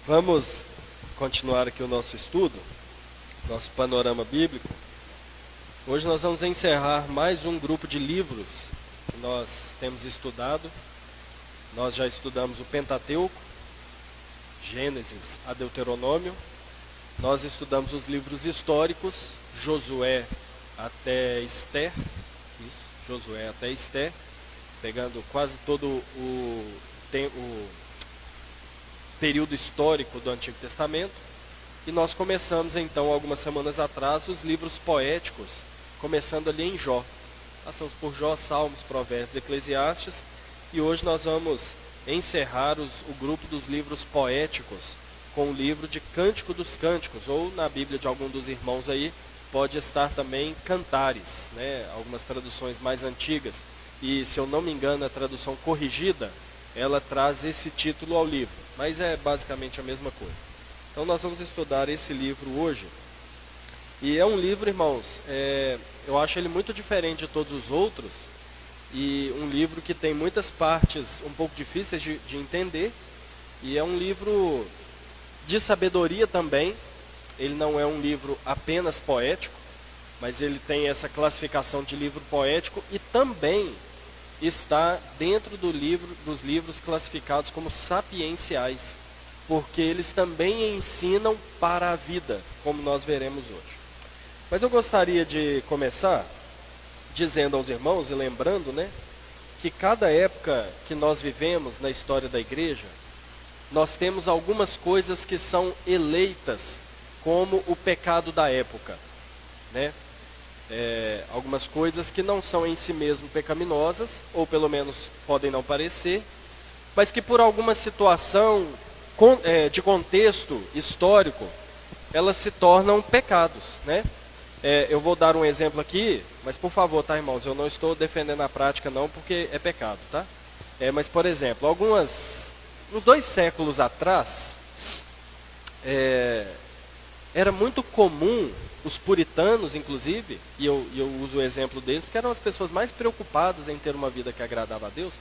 Vamos continuar aqui o nosso estudo, nosso panorama bíblico. Hoje nós vamos encerrar mais um grupo de livros que nós temos estudado. Nós já estudamos o Pentateuco, Gênesis a Deuteronômio. Nós estudamos os livros históricos, Josué até Ester, Josué até Ester, pegando quase todo o período histórico do Antigo Testamento. E nós começamos então, algumas semanas atrás, os livros poéticos, começando ali em Jó. Passamos por Jó, Salmos, Provérbios, Eclesiastes, e hoje nós vamos encerrar o grupo dos livros poéticos com o livro de Cântico dos Cânticos, ou na Bíblia de algum dos irmãos aí, pode estar também Cantares, né? Algumas traduções mais antigas. E se eu não me engano, a tradução corrigida, ela traz esse título ao livro, mas é basicamente a mesma coisa. Então nós vamos estudar esse livro hoje. E é um livro, irmãos, eu acho ele muito diferente de todos os outros, e um livro que tem muitas partes um pouco difíceis de entender, e é um livro de sabedoria também. Ele não é um livro apenas poético, mas ele tem essa classificação de livro poético e também está dentro dos livros classificados como sapienciais, porque eles também ensinam para a vida, como nós veremos hoje. Mas eu gostaria de começar dizendo aos irmãos e lembrando, né, que cada época que nós vivemos na história da igreja, nós temos algumas coisas que são eleitas como o pecado da época, né? Algumas coisas que não são em si mesmo pecaminosas, ou pelo menos podem não parecer, mas que por alguma situação de contexto histórico, elas se tornam pecados, né? Eu vou dar um exemplo aqui, mas por favor, tá, irmãos, eu não estou defendendo a prática não, porque é pecado, tá? Mas por exemplo, uns 2 séculos atrás, era muito comum os puritanos, inclusive, e eu uso o exemplo deles, porque eram as pessoas mais preocupadas em ter uma vida que agradava a Deus.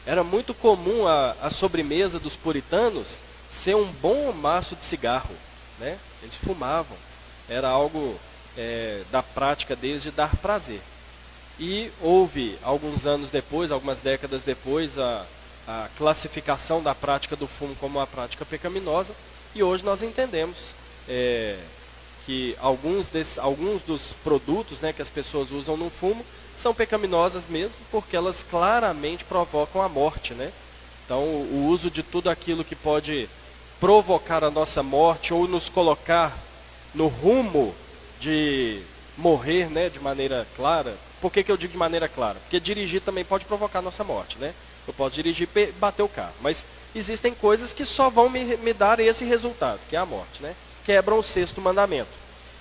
Era muito comum a sobremesa dos puritanos ser um bom maço de cigarro, né? Eles fumavam, era algo da prática deles de dar prazer. E houve, alguns anos depois, algumas décadas depois, a classificação da prática do fumo como uma prática pecaminosa, e hoje nós entendemos que alguns dos produtos, né, que as pessoas usam no fumo são pecaminosas mesmo, porque elas claramente provocam a morte, né? Então, o uso de tudo aquilo que pode provocar a nossa morte ou nos colocar no rumo de morrer, né, de maneira clara. Por que eu digo de maneira clara? Porque dirigir também pode provocar a nossa morte, né? Eu posso dirigir e bater o carro, mas existem coisas que só vão me dar esse resultado, que é a morte, né? Quebram o 6º mandamento.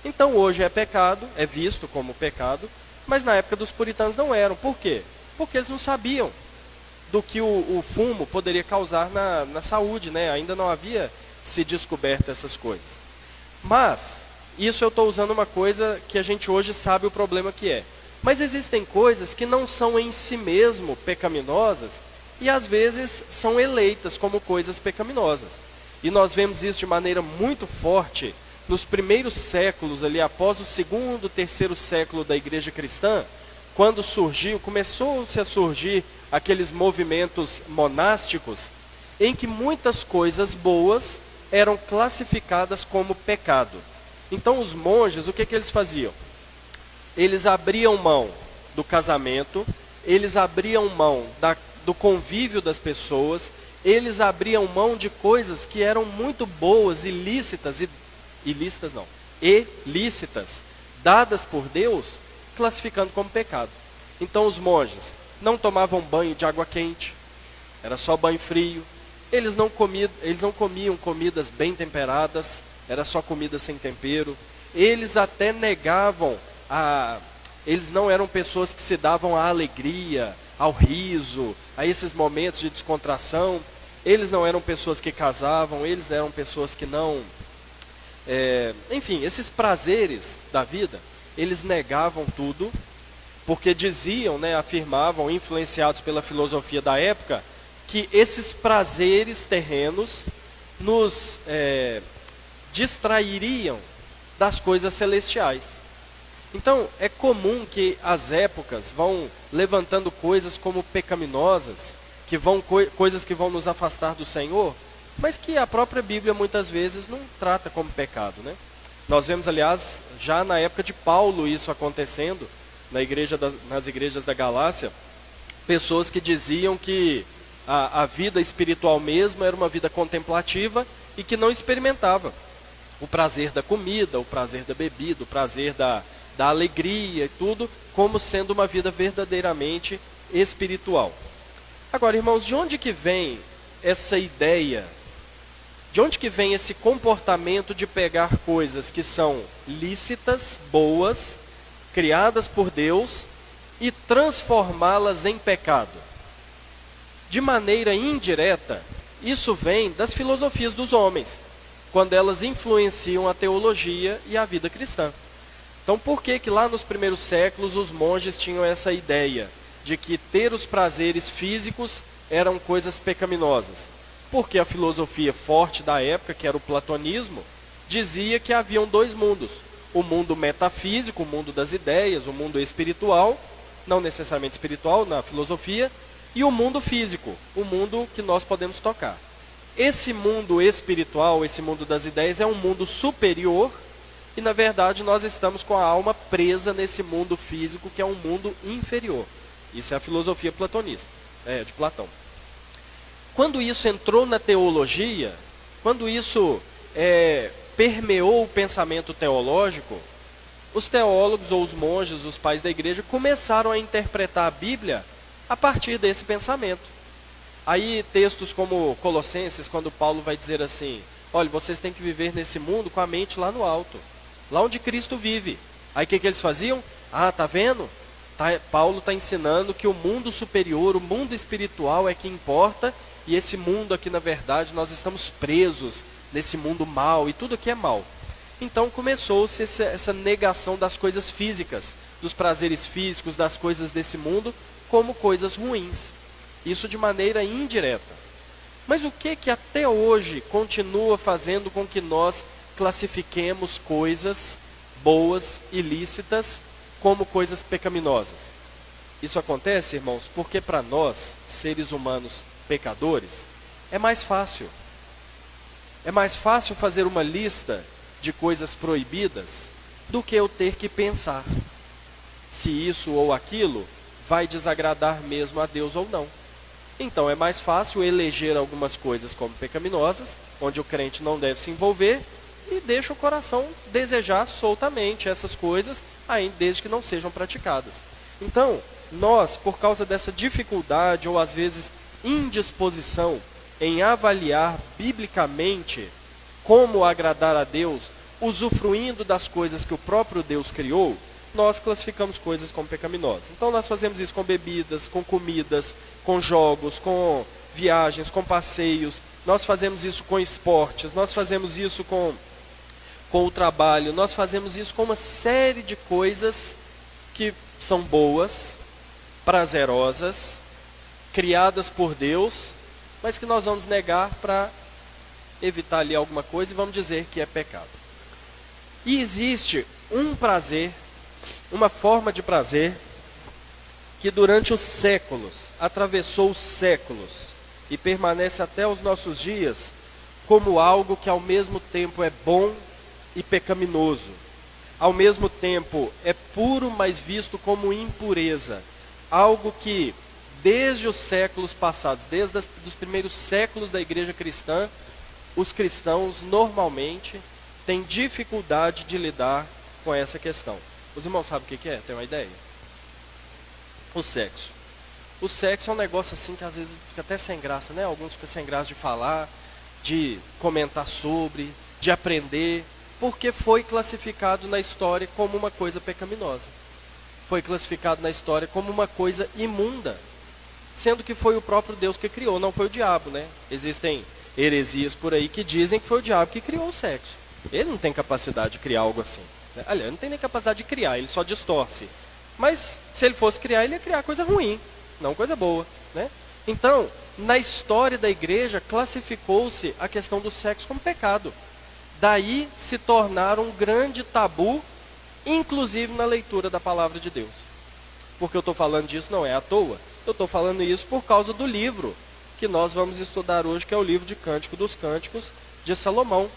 Então hoje é pecado, é visto como pecado, mas na época dos puritanos não eram. Por quê? Porque eles não sabiam do que o fumo poderia causar na saúde, né? Ainda não havia se descoberto essas coisas. Mas, isso eu estou usando uma coisa que a gente hoje sabe o problema que é. Mas existem coisas que não são em si mesmo pecaminosas e às vezes são eleitas como coisas pecaminosas. E nós vemos isso de maneira muito forte nos primeiros séculos, ali após o 2º, 3º século da igreja cristã, quando começou-se a surgir aqueles movimentos monásticos, em que muitas coisas boas eram classificadas como pecado. Então os monges, o que eles faziam? Eles abriam mão do casamento, eles abriam mão do convívio das pessoas, eles abriam mão de coisas que eram muito boas, ilícitas, dadas por Deus, classificando como pecado. Então os monges não tomavam banho de água quente, era só banho frio, eles não comiam comidas bem temperadas, era só comida sem tempero, eles até negavam eles não eram pessoas que se davam à alegria, ao riso, a esses momentos de descontração. Eles não eram pessoas que casavam, eles eram pessoas que não... enfim, esses prazeres da vida, eles negavam tudo, porque diziam, né, afirmavam, influenciados pela filosofia da época, que esses prazeres terrenos nos distrairiam das coisas celestiais. Então, é comum que as épocas vão levantando coisas como pecaminosas, que vão coisas que vão nos afastar do Senhor, mas que a própria Bíblia muitas vezes não trata como pecado, né? Nós vemos, aliás, já na época de Paulo isso acontecendo, nas igrejas da Galácia, pessoas que diziam que a vida espiritual mesmo era uma vida contemplativa e que não experimentava o prazer da comida, o prazer da bebida, o prazer da alegria e tudo, como sendo uma vida verdadeiramente espiritual. Agora, irmãos, de onde que vem essa ideia? De onde que vem esse comportamento de pegar coisas que são lícitas, boas, criadas por Deus, e transformá-las em pecado? De maneira indireta, isso vem das filosofias dos homens, quando elas influenciam a teologia e a vida cristã. Então, por que que lá nos primeiros séculos os monges tinham essa ideia de que ter os prazeres físicos eram coisas pecaminosas? Porque a filosofia forte da época, que era o platonismo, dizia que haviam dois mundos. O mundo metafísico, o mundo das ideias, o mundo espiritual, não necessariamente espiritual na filosofia, e o mundo físico, o mundo que nós podemos tocar. Esse mundo espiritual, esse mundo das ideias, é um mundo superior, e na verdade nós estamos com a alma presa nesse mundo físico, que é um mundo inferior. Isso é a filosofia platonista, de Platão. Quando isso entrou na teologia, quando isso permeou o pensamento teológico, os teólogos ou os monges, os pais da igreja, começaram a interpretar a Bíblia a partir desse pensamento. Aí textos como Colossenses, quando Paulo vai dizer assim, olha, vocês têm que viver nesse mundo com a mente lá no alto, lá onde Cristo vive. Aí o que eles faziam? Tá vendo? Paulo está ensinando que o mundo superior, o mundo espiritual é que importa, e esse mundo aqui, na verdade, nós estamos presos nesse mundo mal, e tudo aqui é mal. Então começou-se essa negação das coisas físicas, dos prazeres físicos, das coisas desse mundo, como coisas ruins. Isso de maneira indireta. Mas o que até hoje continua fazendo com que nós classifiquemos coisas boas, ilícitas, como coisas pecaminosas? Isso acontece, irmãos, porque para nós, seres humanos pecadores, é mais fácil. É mais fácil fazer uma lista de coisas proibidas do que eu ter que pensar se isso ou aquilo vai desagradar mesmo a Deus ou não. Então é mais fácil eleger algumas coisas como pecaminosas, onde o crente não deve se envolver, e deixa o coração desejar soltamente essas coisas, ainda desde que não sejam praticadas. Então, nós, por causa dessa dificuldade ou às vezes indisposição em avaliar biblicamente como agradar a Deus, usufruindo das coisas que o próprio Deus criou, nós classificamos coisas como pecaminosas. Então nós fazemos isso com bebidas, com comidas, com jogos, com viagens, com passeios, nós fazemos isso com esportes, nós fazemos isso com o trabalho, nós fazemos isso com uma série de coisas que são boas, prazerosas, criadas por Deus, mas que nós vamos negar para evitar ali alguma coisa e vamos dizer que é pecado. E existe um prazer, uma forma de prazer, que durante os séculos, atravessou os séculos e permanece até os nossos dias, como algo que ao mesmo tempo é bom e pecaminoso. Ao mesmo tempo é puro, mas visto como impureza. Algo que desde os séculos passados, desde os primeiros séculos da igreja cristã, os cristãos normalmente têm dificuldade de lidar com essa questão. Os irmãos sabem o que é? Tem uma ideia? O sexo. O sexo é um negócio assim que às vezes fica até sem graça, né? Alguns ficam sem graça de falar, de comentar sobre, de aprender, porque foi classificado na história como uma coisa pecaminosa. Foi classificado na história como uma coisa imunda, sendo que foi o próprio Deus que criou, não foi o diabo, né? Existem heresias por aí que dizem que foi o diabo que criou o sexo. Ele não tem capacidade de criar algo assim. Aliás, ele não tem nem capacidade de criar, ele só distorce. Mas se ele fosse criar, ele ia criar coisa ruim, não coisa boa, né? Então, na história da igreja, classificou-se a questão do sexo como pecado. Daí se tornar um grande tabu, inclusive na leitura da palavra de Deus. Porque eu estou falando disso não é à toa. Eu estou falando isso por causa do livro que nós vamos estudar hoje, que é o livro de Cântico dos Cânticos de Salomão.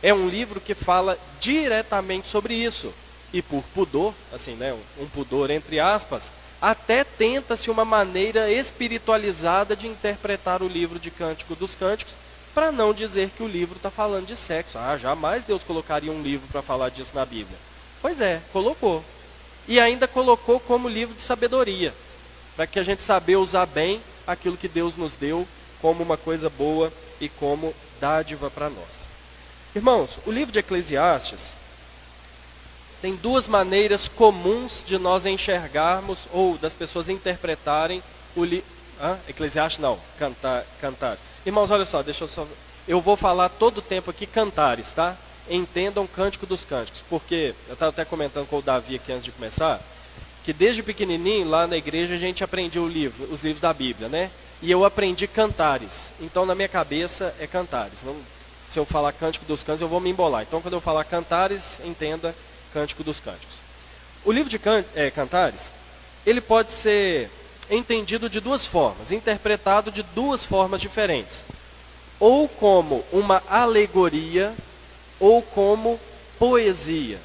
É um livro que fala diretamente sobre isso. E por pudor, assim, né, um pudor entre aspas, até tenta-se uma maneira espiritualizada de interpretar o livro de Cântico dos Cânticos, para não dizer que o livro está falando de sexo. Jamais Deus colocaria um livro para falar disso na Bíblia. Pois é, colocou. E ainda colocou como livro de sabedoria, para que a gente saber usar bem aquilo que Deus nos deu como uma coisa boa e como dádiva para nós. Irmãos, o livro de Eclesiastes tem duas maneiras comuns de nós enxergarmos ou das pessoas interpretarem o livro. Eclesiastes não, Cantares. Irmãos, olha só, eu vou falar todo o tempo aqui Cantares, tá? Entendam Cântico dos Cânticos, porque eu estava até comentando com o Davi aqui antes de começar, que desde pequenininho lá na igreja a gente aprendia os livros da Bíblia, né? E eu aprendi Cantares, então na minha cabeça é Cantares. Não, se eu falar Cântico dos Cânticos eu vou me embolar. Então quando eu falar Cantares, entenda Cântico dos Cânticos. O livro de Cantares, ele pode ser entendido de duas formas, interpretado de duas formas diferentes. Ou como uma alegoria, ou como poesia.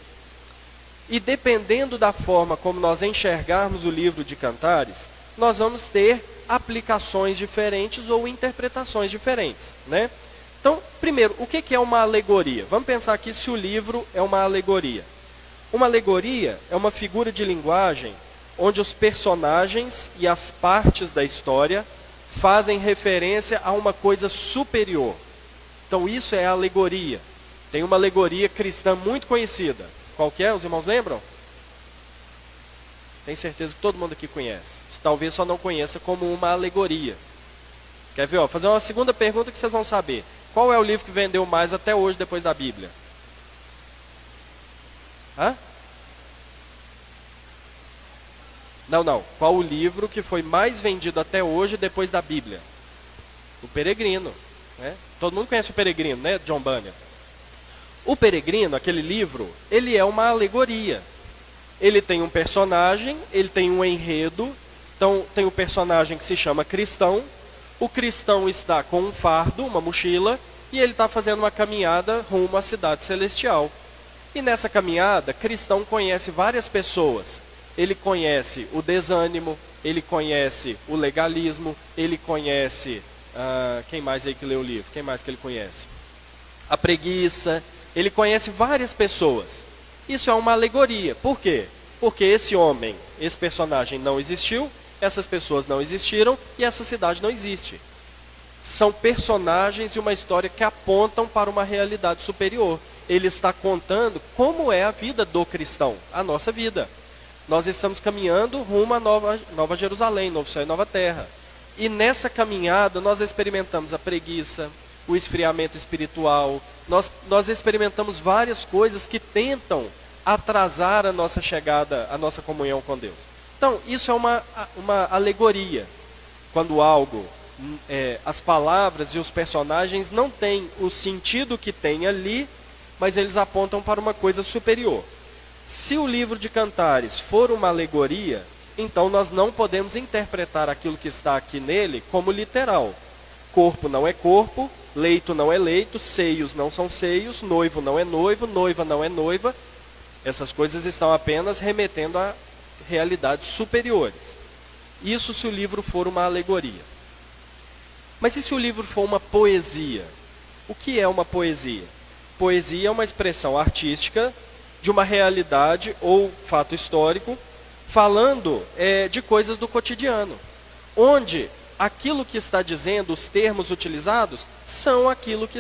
E dependendo da forma como nós enxergarmos o livro de Cantares, nós vamos ter aplicações diferentes ou interpretações diferentes, né? Então, primeiro, o que é uma alegoria? Vamos pensar aqui se o livro é uma alegoria. Uma alegoria é uma figura de linguagem onde os personagens e as partes da história fazem referência a uma coisa superior. Então, isso é alegoria. Tem uma alegoria cristã muito conhecida. Qual que é? Os irmãos lembram? Tenho certeza que todo mundo aqui conhece. Talvez só não conheça como uma alegoria. Quer ver? Vou fazer uma segunda pergunta que vocês vão saber. Qual é o livro que vendeu mais até hoje depois da Bíblia? Não. Qual o livro que foi mais vendido até hoje depois da Bíblia? O Peregrino. Né? Todo mundo conhece o Peregrino, né? John Bunyan. O Peregrino, aquele livro, ele é uma alegoria. Ele tem um personagem, ele tem um enredo. Então, tem um personagem que se chama Cristão. O cristão está com um fardo, uma mochila, e ele está fazendo uma caminhada rumo à cidade celestial. E nessa caminhada, Cristão conhece várias pessoas. Ele conhece o desânimo, ele conhece o legalismo, ele conhece... quem mais aí que lê o livro? Quem mais que ele conhece? A preguiça. Ele conhece várias pessoas. Isso é uma alegoria. Por quê? Porque esse homem, esse personagem não existiu, essas pessoas não existiram e essa cidade não existe. São personagens de uma história que apontam para uma realidade superior. Ele está contando como é a vida do cristão, a nossa vida. Nós estamos caminhando rumo à Nova Jerusalém, novo céu e nova terra. E nessa caminhada nós experimentamos a preguiça, o esfriamento espiritual. Nós experimentamos várias coisas que tentam atrasar a nossa chegada, a nossa comunhão com Deus. Então, isso é uma alegoria. Quando algo, as palavras e os personagens não têm o sentido que tem ali, mas eles apontam para uma coisa superior. Se o livro de Cantares for uma alegoria, então nós não podemos interpretar aquilo que está aqui nele como literal. Corpo não é corpo, leito não é leito, seios não são seios, noivo não é noivo, noiva não é noiva. Essas coisas estão apenas remetendo a realidades superiores. Isso se o livro for uma alegoria. Mas e se o livro for uma poesia? O que é uma poesia? Poesia é uma expressão artística de uma realidade ou fato histórico, falando de coisas do cotidiano, onde aquilo que está dizendo, os termos utilizados, são aquilo que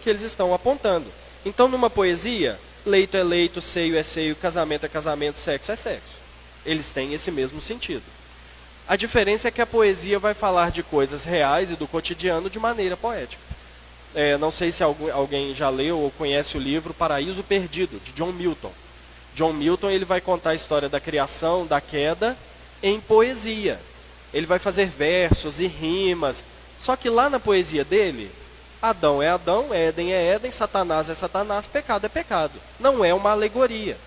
eles estão apontando. Então, numa poesia, leito é leito, seio é seio, casamento é casamento, sexo é sexo. Eles têm esse mesmo sentido. A diferença é que a poesia vai falar de coisas reais e do cotidiano de maneira poética. Não sei se alguém já leu ou conhece o livro Paraíso Perdido, de John Milton. John Milton ele vai contar a história da criação, da queda, em poesia. Ele vai fazer versos e rimas. Só que lá na poesia dele, Adão, Éden é Éden, Satanás é Satanás, pecado é pecado. Não é uma alegoria.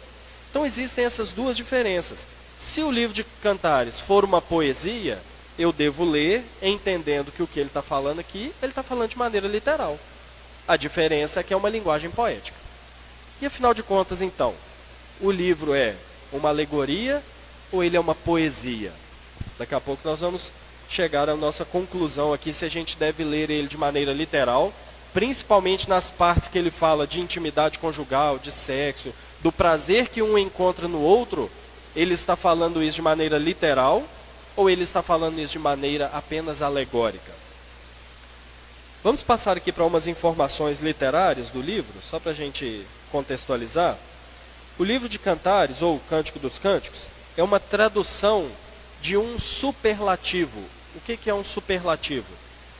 Então existem essas duas diferenças. Se o livro de Cantares for uma poesia, eu devo ler entendendo que o que ele está falando aqui, ele está falando de maneira literal. A diferença é que é uma linguagem poética. E afinal de contas, então, o livro é uma alegoria ou ele é uma poesia? Daqui a pouco nós vamos chegar à nossa conclusão aqui se a gente deve ler ele de maneira literal, principalmente nas partes que ele fala de intimidade conjugal, de sexo, do prazer que um encontra no outro, ele está falando isso de maneira literal ou ele está falando isso de maneira apenas alegórica? Vamos passar aqui para umas informações literárias do livro, só para a gente contextualizar. O livro de Cantares, ou Cântico dos Cânticos, é uma tradução de um superlativo. O que é um superlativo?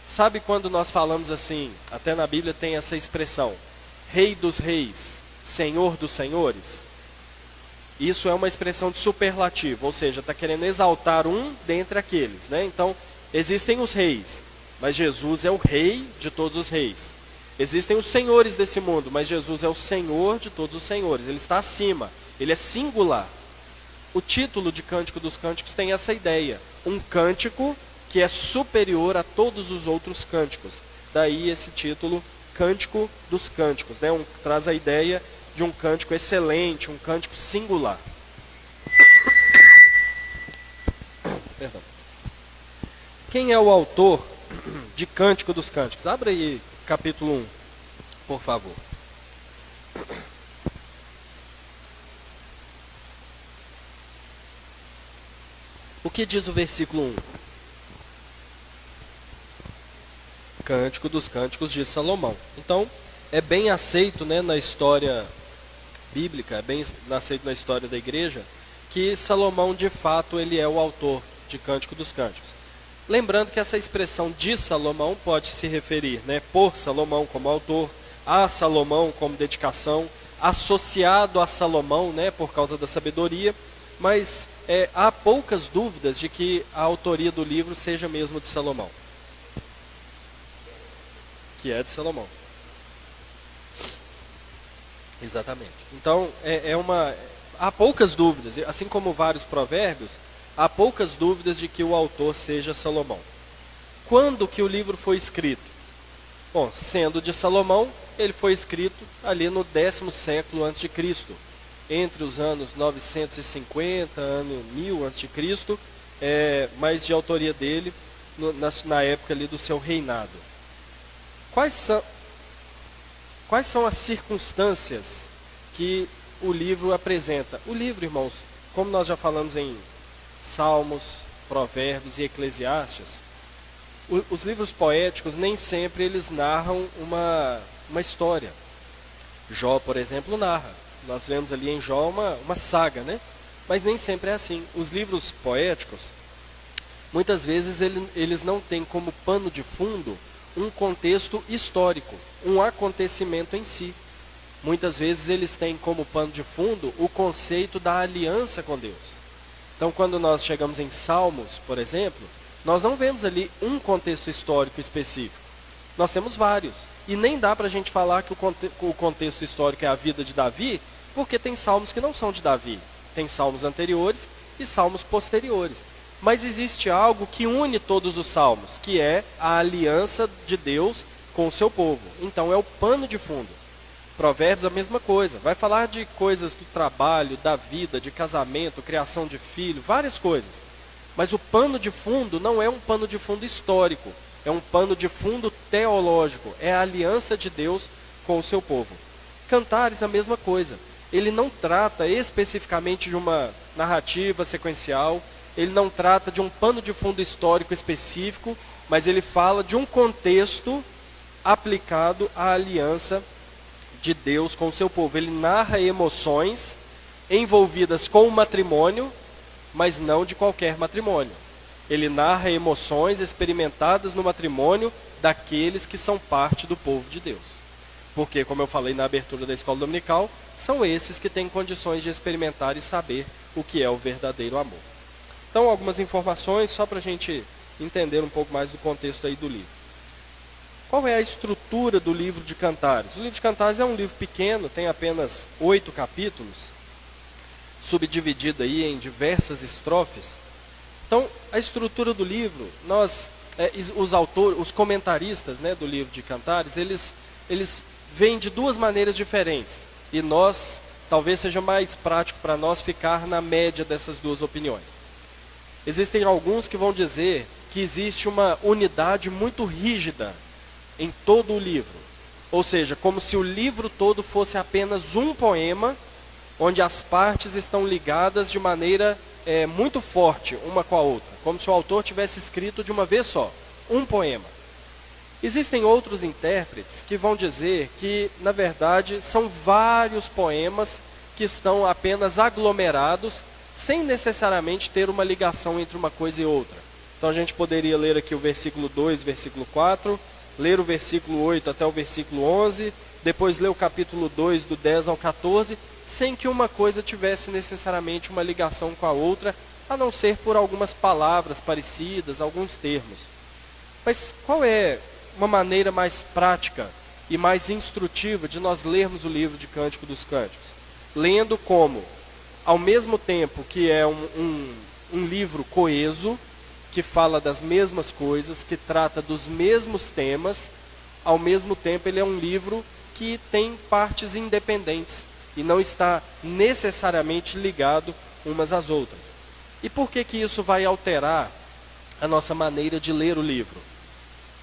Sabe quando nós falamos assim, até na Bíblia tem essa expressão, Rei dos Reis, Senhor dos Senhores? Isso é uma expressão de superlativo, ou seja, está querendo exaltar um dentre aqueles, né? Então, existem os reis, mas Jesus é o rei de todos os reis. Existem os senhores desse mundo, mas Jesus é o Senhor de todos os senhores. Ele está acima, ele é singular. O título de Cântico dos Cânticos tem essa ideia. Um cântico que é superior a todos os outros cânticos. Daí esse título, Cântico dos Cânticos, né? Traz a ideia de um cântico excelente, um cântico singular. Perdão. Quem é o autor de Cântico dos Cânticos? Abra aí capítulo 1, por favor. O que diz o versículo 1? Cântico dos Cânticos de Salomão. Então, é bem aceito, né, na história bíblica, é bem aceito na história da igreja, que Salomão, de fato, ele é o autor de Cântico dos Cânticos. Lembrando que essa expressão de Salomão pode se referir, né, por Salomão como autor, a Salomão como dedicação, associado a Salomão, né, por causa da sabedoria, mas há poucas dúvidas de que a autoria do livro seja mesmo de Salomão. Que é de Salomão. Exatamente. Então, há poucas dúvidas, assim como vários provérbios, há poucas dúvidas de que o autor seja Salomão. Quando que o livro foi escrito? Bom, sendo de Salomão, ele foi escrito ali no 10º século antes de Cristo, entre os anos 950, ano 1000 antes de Cristo, mas de autoria dele na época ali do seu reinado. Quais são as circunstâncias que o livro apresenta? O livro, irmãos, como nós já falamos em Salmos, Provérbios e Eclesiastes, os livros poéticos nem sempre eles narram uma história. Jó, por exemplo, narra. Nós vemos ali em Jó uma saga, né? Mas nem sempre é assim. Os livros poéticos, muitas vezes eles não têm como pano de fundo um contexto histórico, um acontecimento em si. Muitas vezes eles têm como pano de fundo o conceito da aliança com Deus. Então, quando nós chegamos em Salmos, por exemplo, nós não vemos ali um contexto histórico específico. Nós temos vários. E nem dá para a gente falar que o contexto histórico é a vida de Davi, porque tem salmos que não são de Davi. Tem salmos anteriores e salmos posteriores. Mas existe algo que une todos os salmos, que é a aliança de Deus com o seu povo. Então é o pano de fundo. Provérbios a mesma coisa. Vai falar de coisas do trabalho, da vida, de casamento, criação de filho, várias coisas. Mas o pano de fundo não é um pano de fundo histórico. É um pano de fundo teológico. É a aliança de Deus com o seu povo. Cantares a mesma coisa. Ele não trata especificamente de uma narrativa sequencial. Ele não trata de um pano de fundo histórico específico, mas ele fala de um contexto aplicado à aliança de Deus com o seu povo. Ele narra emoções envolvidas com o matrimônio, mas não de qualquer matrimônio. Ele narra emoções experimentadas no matrimônio daqueles que são parte do povo de Deus. Porque, como eu falei na abertura da escola dominical, são esses que têm condições de experimentar e saber o que é o verdadeiro amor. Então, algumas informações só para a gente entender um pouco mais do contexto aí do livro. Qual é a estrutura do livro de Cantares? O livro de Cantares é um livro pequeno, tem apenas 8 capítulos, subdividido aí em diversas estrofes. Então, a estrutura do livro, os comentaristas, né, do livro de Cantares, eles veem de duas maneiras diferentes. E talvez seja mais prático para nós ficar na média dessas duas opiniões. Existem alguns que vão dizer que existe uma unidade muito rígida em todo o livro. Ou seja, como se o livro todo fosse apenas um poema, onde as partes estão ligadas de maneira muito forte uma com a outra. Como se o autor tivesse escrito de uma vez só, um poema. Existem outros intérpretes que vão dizer que, na verdade, são vários poemas que estão apenas aglomerados, sem necessariamente ter uma ligação entre uma coisa e outra. Então a gente poderia ler aqui o versículo 2, versículo 4, ler o versículo 8 até o versículo 11, depois ler o capítulo 2, do 10 ao 14, sem que uma coisa tivesse necessariamente uma ligação com a outra, a não ser por algumas palavras parecidas, alguns termos. Mas qual é uma maneira mais prática e mais instrutiva de nós lermos o livro de Cântico dos Cânticos? Lendo como, ao mesmo tempo que é um livro coeso, que fala das mesmas coisas, que trata dos mesmos temas, ao mesmo tempo ele é um livro que tem partes independentes e não está necessariamente ligado umas às outras. E por que isso vai alterar a nossa maneira de ler o livro?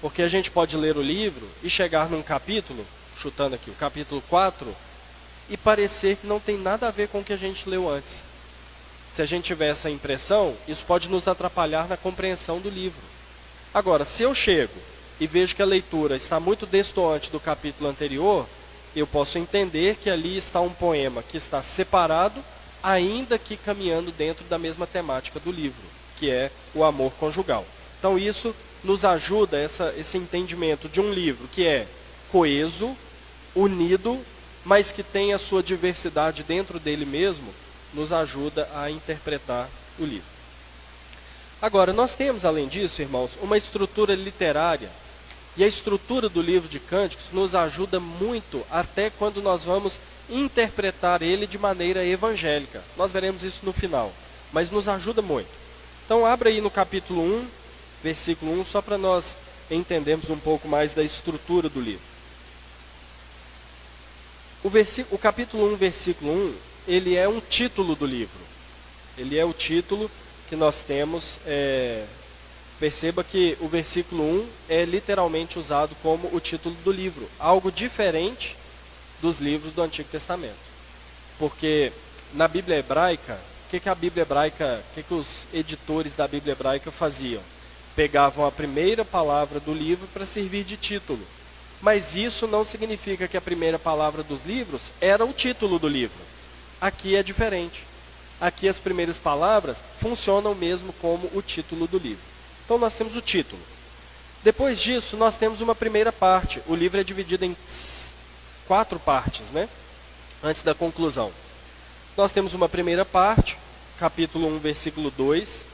Porque a gente pode ler o livro e chegar num capítulo, chutando aqui, o capítulo 4, e parecer que não tem nada a ver com o que a gente leu antes. Se a gente tiver essa impressão, isso pode nos atrapalhar na compreensão do livro. Agora, se eu chego e vejo que a leitura está muito destoante do capítulo anterior, eu posso entender que ali está um poema que está separado, ainda que caminhando dentro da mesma temática do livro, que é o amor conjugal. Então isso nos ajuda, esse entendimento de um livro que é coeso, unido, mas que tem a sua diversidade dentro dele mesmo, nos ajuda a interpretar o livro. Agora, nós temos, além disso, irmãos, uma estrutura literária. E a estrutura do livro de Cânticos nos ajuda muito até quando nós vamos interpretar ele de maneira evangélica. Nós veremos isso no final, mas nos ajuda muito. Então, abra aí no capítulo 1, versículo 1, só para nós entendermos um pouco mais da estrutura do livro. O capítulo 1, versículo 1, ele é um título do livro. Ele é o título que nós temos. Perceba que o versículo 1 é literalmente usado como o título do livro. Algo diferente dos livros do Antigo Testamento. Porque na Bíblia hebraica, o que os editores da Bíblia hebraica faziam? Pegavam a primeira palavra do livro para servir de título. Mas isso não significa que a primeira palavra dos livros era o título do livro. Aqui é diferente. Aqui as primeiras palavras funcionam mesmo como o título do livro. Então nós temos o título. Depois disso, nós temos uma primeira parte. O livro é dividido em 4 partes, né? Antes da conclusão. Nós temos uma primeira parte, capítulo 1, versículo 2,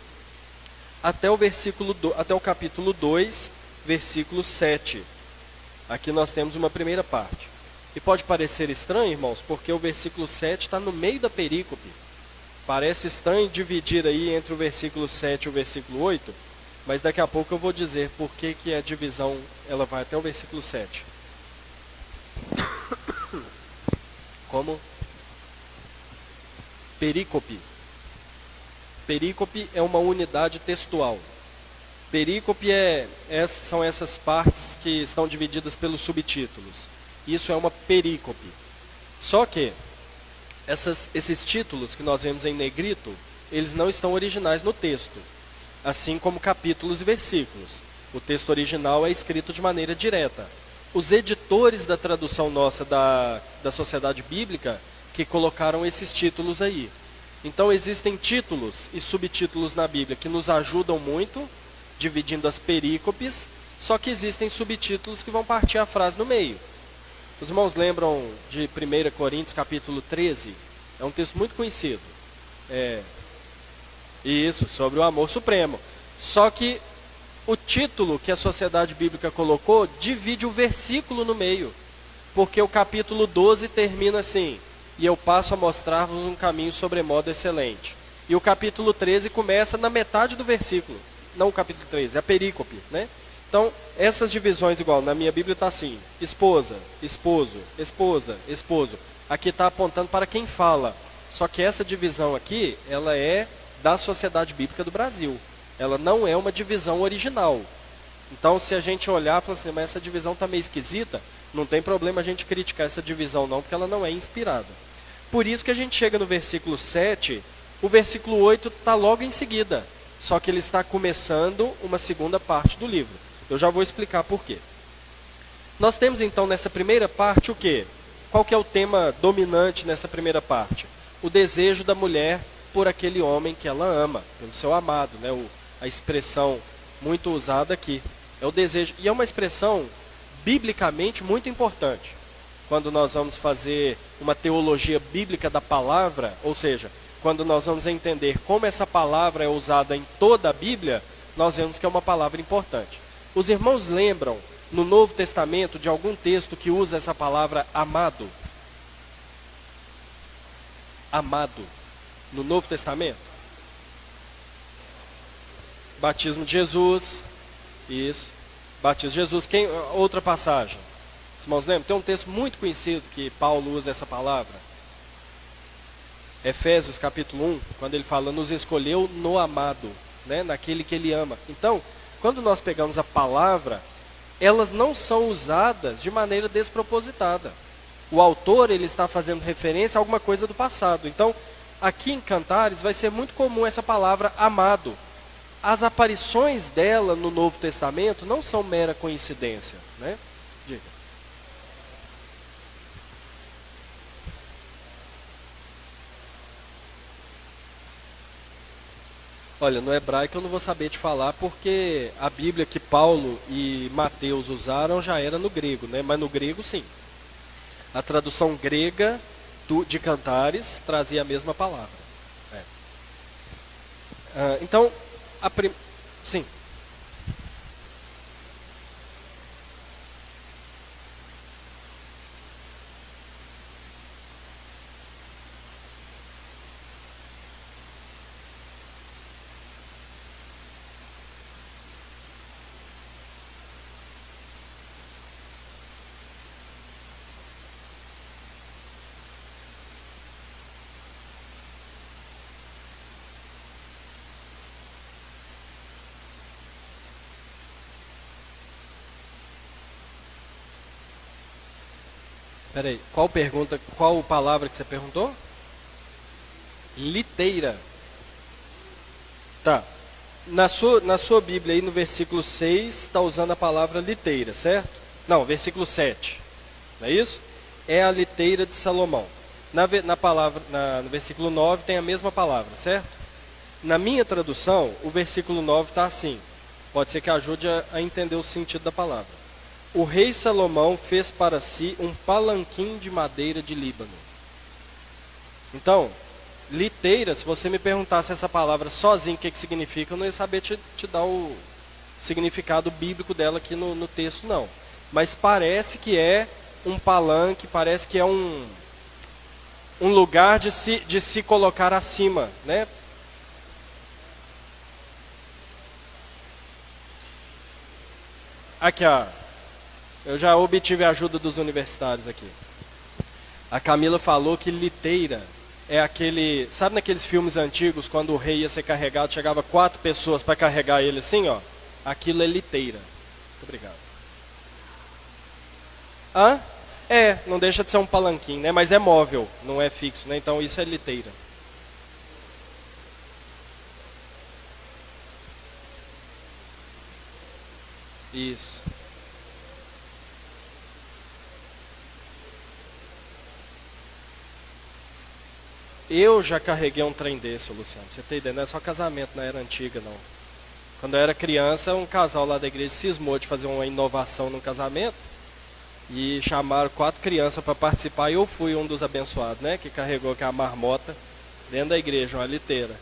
até o capítulo 2, versículo 7. Aqui nós temos uma primeira parte. E pode parecer estranho, irmãos, porque o versículo 7 está no meio da perícope. Parece estranho dividir aí entre o versículo 7 e o versículo 8, mas daqui a pouco eu vou dizer por que a divisão ela vai até o versículo 7. Como perícope. Perícope é uma unidade textual. Perícope são essas partes que estão divididas pelos subtítulos. Isso é uma perícope. Só que esses títulos que nós vemos em negrito, eles não estão originais no texto, assim como capítulos e versículos. O texto original é escrito de maneira direta. Os editores da tradução nossa da Sociedade Bíblica que colocaram esses títulos aí. Então existem títulos e subtítulos na Bíblia que nos ajudam muito, dividindo as perícopes, só que existem subtítulos que vão partir a frase no meio. Os irmãos lembram de 1 Coríntios capítulo 13? É um texto muito conhecido. Isso, sobre o amor supremo. Só que o título que a Sociedade Bíblica colocou divide o versículo no meio. Porque o capítulo 12 termina assim: e eu passo a mostrar-vos um caminho sobremodo excelente. E o capítulo 13 começa na metade do versículo. Não o capítulo 13, é a perícope, né? Então, essas divisões, igual, na minha Bíblia está assim: esposa, esposo, esposa, esposo. Aqui está apontando para quem fala. Só que essa divisão aqui, ela é da Sociedade Bíblica do Brasil. Ela não é uma divisão original. Então, se a gente olhar e falar assim, mas essa divisão está meio esquisita, não tem problema a gente criticar essa divisão não, porque ela não é inspirada. Por isso que a gente chega no versículo 7, o versículo 8 está logo em seguida. Só que ele está começando uma segunda parte do livro. Eu já vou explicar por quê. Nós temos então nessa primeira parte o quê? Qual que é o tema dominante nessa primeira parte? O desejo da mulher por aquele homem que ela ama, pelo seu amado, né? A expressão muito usada aqui. É o desejo, e é uma expressão biblicamente muito importante. Quando nós vamos fazer uma teologia bíblica da palavra, ou seja, quando nós vamos entender como essa palavra é usada em toda a Bíblia, nós vemos que é uma palavra importante. Os irmãos lembram no Novo Testamento de algum texto que usa essa palavra amado? Amado. No Novo Testamento? Batismo de Jesus. Isso. Batismo de Jesus. Outra passagem. Os irmãos lembram? Tem um texto muito conhecido que Paulo usa essa palavra. Efésios capítulo 1, quando ele fala, nos escolheu no amado, né? Naquele que ele ama. Então, quando nós pegamos a palavra, elas não são usadas de maneira despropositada. O autor, ele está fazendo referência a alguma coisa do passado. Então, aqui em Cantares vai ser muito comum essa palavra amado. As aparições dela no Novo Testamento não são mera coincidência, né? Diga. Olha, no hebraico eu não vou saber te falar porque a Bíblia que Paulo e Mateus usaram já era no grego, né? Mas no grego sim. A tradução grega de Cantares trazia a mesma palavra. Então, sim. Peraí, qual palavra que você perguntou? Liteira. Tá. Na sua Bíblia aí no versículo 6 está usando a palavra liteira, certo? Não, versículo 7. Não é isso? É a liteira de Salomão. No versículo 9 tem a mesma palavra, certo? Na minha tradução, o versículo 9 está assim. Pode ser que ajude a entender o sentido da palavra. O rei Salomão fez para si um palanquim de madeira de Líbano. Então, liteira, se você me perguntasse essa palavra sozinho, o que significa, eu não ia saber te dar o significado bíblico dela aqui no texto, não. Mas parece que é um palanque, parece que é um lugar de se colocar acima, né? Aqui, ó. Eu já obtive a ajuda dos universitários aqui. A Camila falou que liteira é aquele... Sabe naqueles filmes antigos, quando o rei ia ser carregado, chegava 4 pessoas para carregar ele assim, ó? Aquilo é liteira. Muito obrigado. Hã? Não deixa de ser um palanquim, né? Mas é móvel, não é fixo, né? Então isso é liteira. Isso. Eu já carreguei um trem desse, Luciano. Você tem ideia? Não é só casamento na era antiga, não. Quando eu era criança, um casal lá da igreja cismou de fazer uma inovação no casamento. E chamaram 4 crianças para participar. E eu fui um dos abençoados, né? Que carregou aquela marmota dentro da igreja, uma liteira.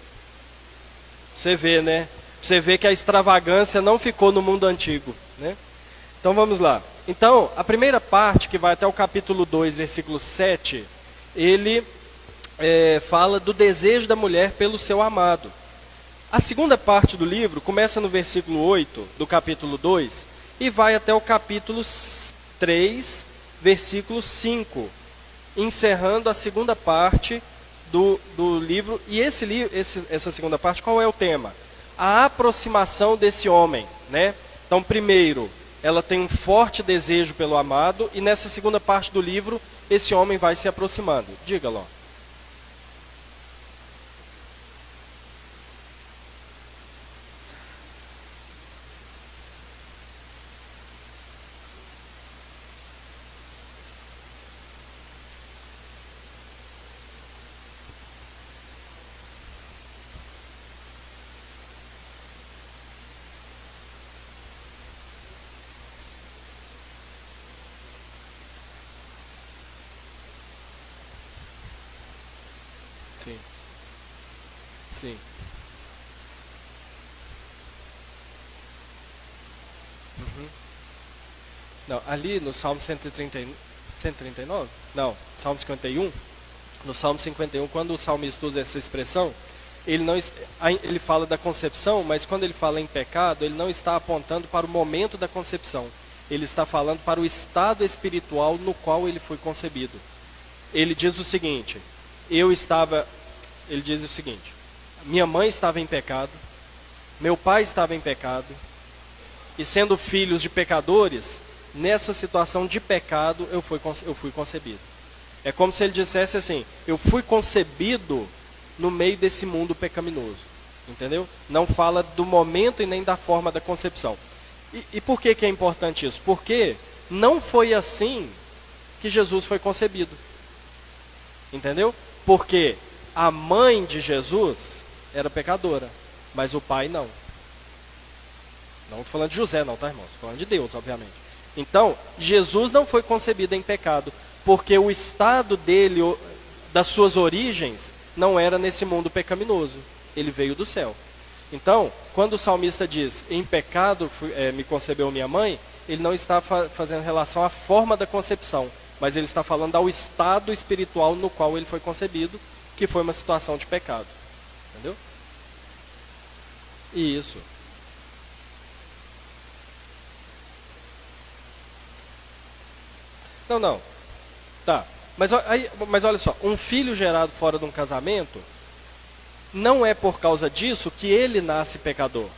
Você vê, né? Você vê que a extravagância não ficou no mundo antigo, né? Então vamos lá. Então, a primeira parte, que vai até o capítulo 2, versículo 7, ele fala do desejo da mulher pelo seu amado. A segunda parte do livro começa no versículo 8 do capítulo 2 e vai até o capítulo 3, versículo 5, encerrando a segunda parte do livro. E essa segunda parte, qual é o tema? A aproximação desse homem, né? Então, primeiro, ela tem um forte desejo pelo amado, e nessa segunda parte do livro, esse homem vai se aproximando. Diga, Ló. Sim. Sim. Uhum. Não, ali no Salmo 139? Não, Salmo 51. No Salmo 51, quando o salmista usa essa expressão, ele fala da concepção, mas quando ele fala em pecado, ele não está apontando para o momento da concepção. Ele está falando para o estado espiritual no qual ele foi concebido. Ele diz o seguinte: ele diz o seguinte: minha mãe estava em pecado, meu pai estava em pecado, e sendo filhos de pecadores, nessa situação de pecado eu fui concebido. É como se ele dissesse assim: eu fui concebido no meio desse mundo pecaminoso. Entendeu? Não fala do momento e nem da forma da concepção. E por que é importante isso? Porque não foi assim que Jesus foi concebido. Entendeu? Porque a mãe de Jesus era pecadora, mas o pai não. Não estou falando de José não, tá, irmãos? Estou falando de Deus, obviamente. Então, Jesus não foi concebido em pecado, porque o estado dele, das suas origens, não era nesse mundo pecaminoso. Ele veio do céu. Então, quando o salmista diz, em pecado me concebeu minha mãe, ele não está fazendo relação à forma da concepção, mas ele está falando ao estado espiritual no qual ele foi concebido, que foi uma situação de pecado. Entendeu? Isso. Não. Tá. Mas olha só, um filho gerado fora de um casamento, não é por causa disso que ele nasce pecador.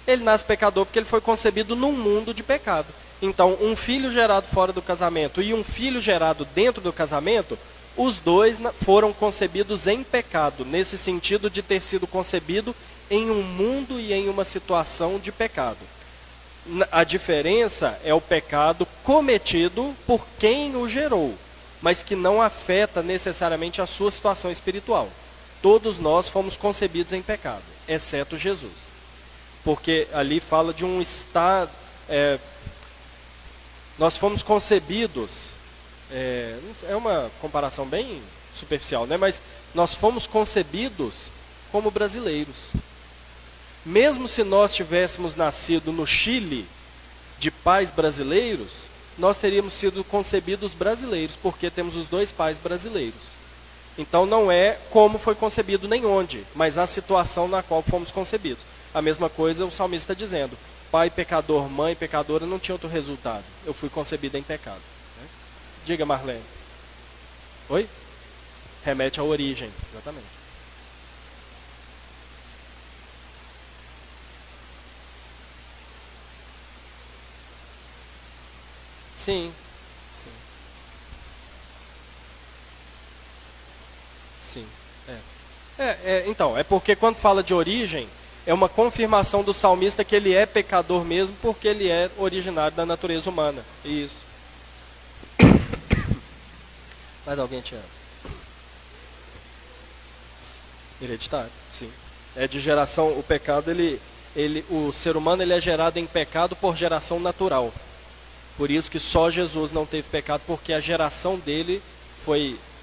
Ele nasce pecador porque ele foi concebido num mundo de pecado. Então, um filho gerado fora do casamento e um filho gerado dentro do casamento, os dois foram concebidos em pecado, nesse sentido de ter sido concebido em um mundo e em uma situação de pecado. A diferença é o pecado cometido por quem o gerou, mas que não afeta necessariamente a sua situação espiritual. Todos nós fomos concebidos em pecado, exceto Jesus. Porque ali fala de um estado... nós fomos concebidos... é uma comparação bem superficial, né? Mas nós fomos concebidos como brasileiros. Mesmo se nós tivéssemos nascido no Chile, de pais brasileiros, nós teríamos sido concebidos brasileiros, porque temos os dois pais brasileiros. Então não é como foi concebido nem onde, mas a situação na qual fomos concebidos. A mesma coisa o salmista está dizendo: pai pecador, mãe pecadora, não tinha outro resultado. Eu fui concebido em pecado. Né? Diga, Marlene. Oi? Remete à origem, exatamente. Sim. Sim. Então, é porque quando fala de origem, é uma confirmação do salmista que ele é pecador mesmo, porque ele é originário da natureza humana. Isso. Mais alguém tinha? Hereditário, sim. É de geração, o pecado, o ser humano ele é gerado em pecado por geração natural. Por isso que só Jesus não teve pecado, porque a geração dele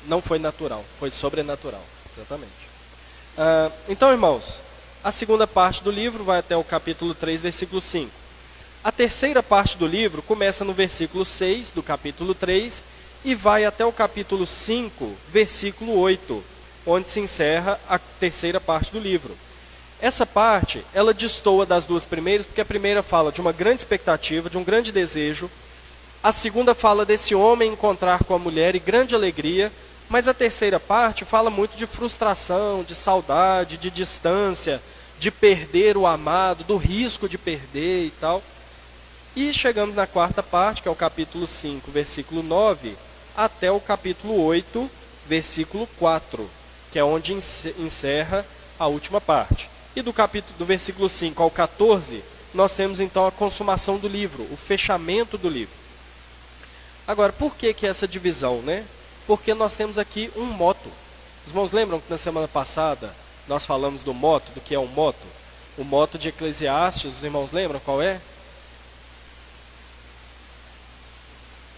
não foi natural, foi sobrenatural. Exatamente. Então, irmãos, a segunda parte do livro vai até o capítulo 3, versículo 5. A terceira parte do livro começa no versículo 6 do capítulo 3 e vai até o capítulo 5, versículo 8, onde se encerra a terceira parte do livro. Essa parte, ela destoa das duas primeiras, porque a primeira fala de uma grande expectativa, de um grande desejo. A segunda fala desse homem encontrar com a mulher e grande alegria. Mas a terceira parte fala muito de frustração, de saudade, de distância, de perder o amado, do risco de perder e tal. E chegamos na quarta parte, que é o capítulo 5, versículo 9, até o capítulo 8, versículo 4, que é onde encerra a última parte. E do versículo 5 ao 14, nós temos então a consumação do livro, o fechamento do livro. Agora, por que essa divisão, né? Porque nós temos aqui um moto. Os irmãos lembram que na semana passada nós falamos do moto, do que é um moto? O moto de Eclesiastes, os irmãos lembram qual é?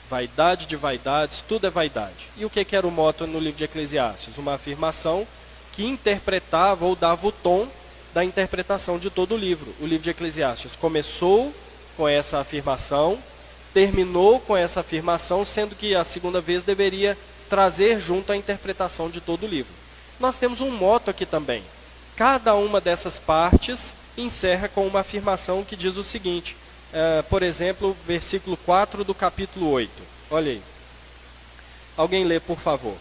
Vaidade de vaidades, tudo é vaidade. E o que era o moto no livro de Eclesiastes? Uma afirmação que interpretava ou dava o tom da interpretação de todo o livro. O livro de Eclesiastes começou com essa afirmação, terminou com essa afirmação, sendo que a segunda vez deveria trazer junto a interpretação de todo o livro. Nós temos um moto aqui também. Cada uma dessas partes encerra com uma afirmação que diz o seguinte, por exemplo, versículo 4 do capítulo 8. Olha aí. Alguém lê, por favor.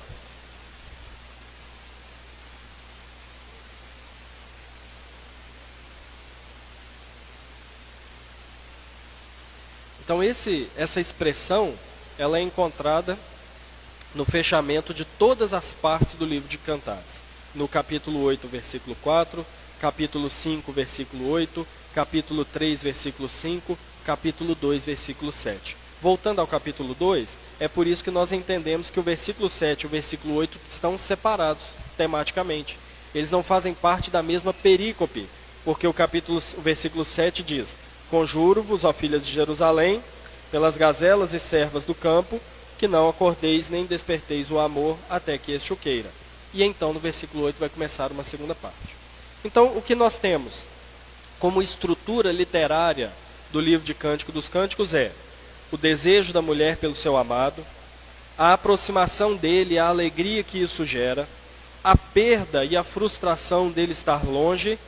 Então essa expressão, ela é encontrada no fechamento de todas as partes do livro de Cantares. No capítulo 8, versículo 4, capítulo 5, versículo 8, capítulo 3, versículo 5, capítulo 2, versículo 7. Voltando ao capítulo 2, é por isso que nós entendemos que o versículo 7 e o versículo 8 estão separados tematicamente. Eles não fazem parte da mesma perícope, porque o versículo 7 diz: Conjuro-vos, ó filhas de Jerusalém, pelas gazelas e servas do campo, que não acordeis nem desperteis o amor até que este o queira. E então no versículo 8 vai começar uma segunda parte. Então o que nós temos como estrutura literária do livro de Cântico dos Cânticos é o desejo da mulher pelo seu amado, a aproximação dele, a alegria que isso gera, a perda e a frustração dele estar longe,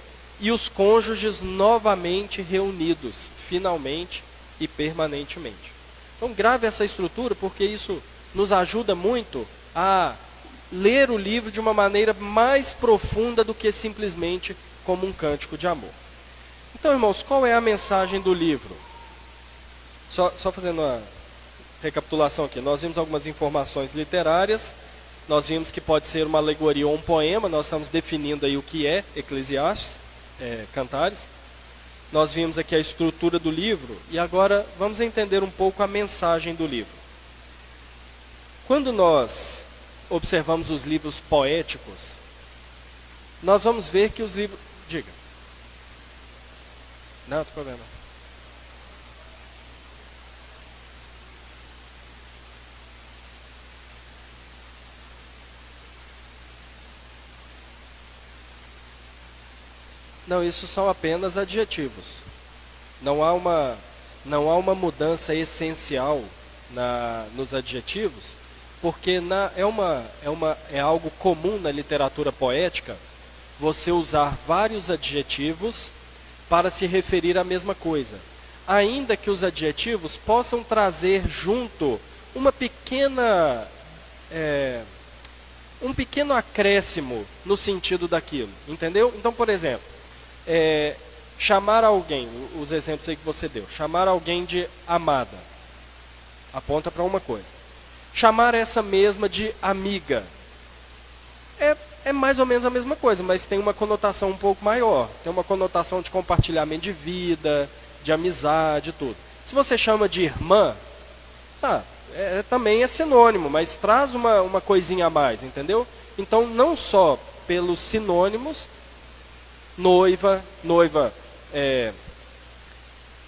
e os cônjuges novamente reunidos, finalmente e permanentemente. Então grave essa estrutura, porque isso nos ajuda muito a ler o livro de uma maneira mais profunda do que simplesmente como um cântico de amor. Então, irmãos, qual é a mensagem do livro? Só fazendo uma recapitulação aqui. Nós vimos algumas informações literárias, nós vimos que pode ser uma alegoria ou um poema, nós estamos definindo aí o que é Eclesiastes, Cantares. Nós vimos aqui a estrutura do livro e agora vamos entender um pouco a mensagem do livro. Quando nós observamos os livros poéticos, nós vamos ver que os livros... Diga. Não, não tem problema. Não, isso são apenas adjetivos. Não há uma mudança essencial nos adjetivos, porque é algo comum na literatura poética você usar vários adjetivos para se referir à mesma coisa. Ainda que os adjetivos possam trazer junto um pequeno acréscimo no sentido daquilo, entendeu? Então, por exemplo, chamar alguém, os exemplos aí que você deu, chamar alguém de amada, aponta para uma coisa. Chamar essa mesma de amiga, é mais ou menos a mesma coisa, mas tem uma conotação um pouco maior, tem uma conotação de compartilhamento de vida, de amizade, tudo. Se você chama de irmã, também é sinônimo, mas traz uma coisinha a mais, entendeu? Então, não só pelos sinônimos, noiva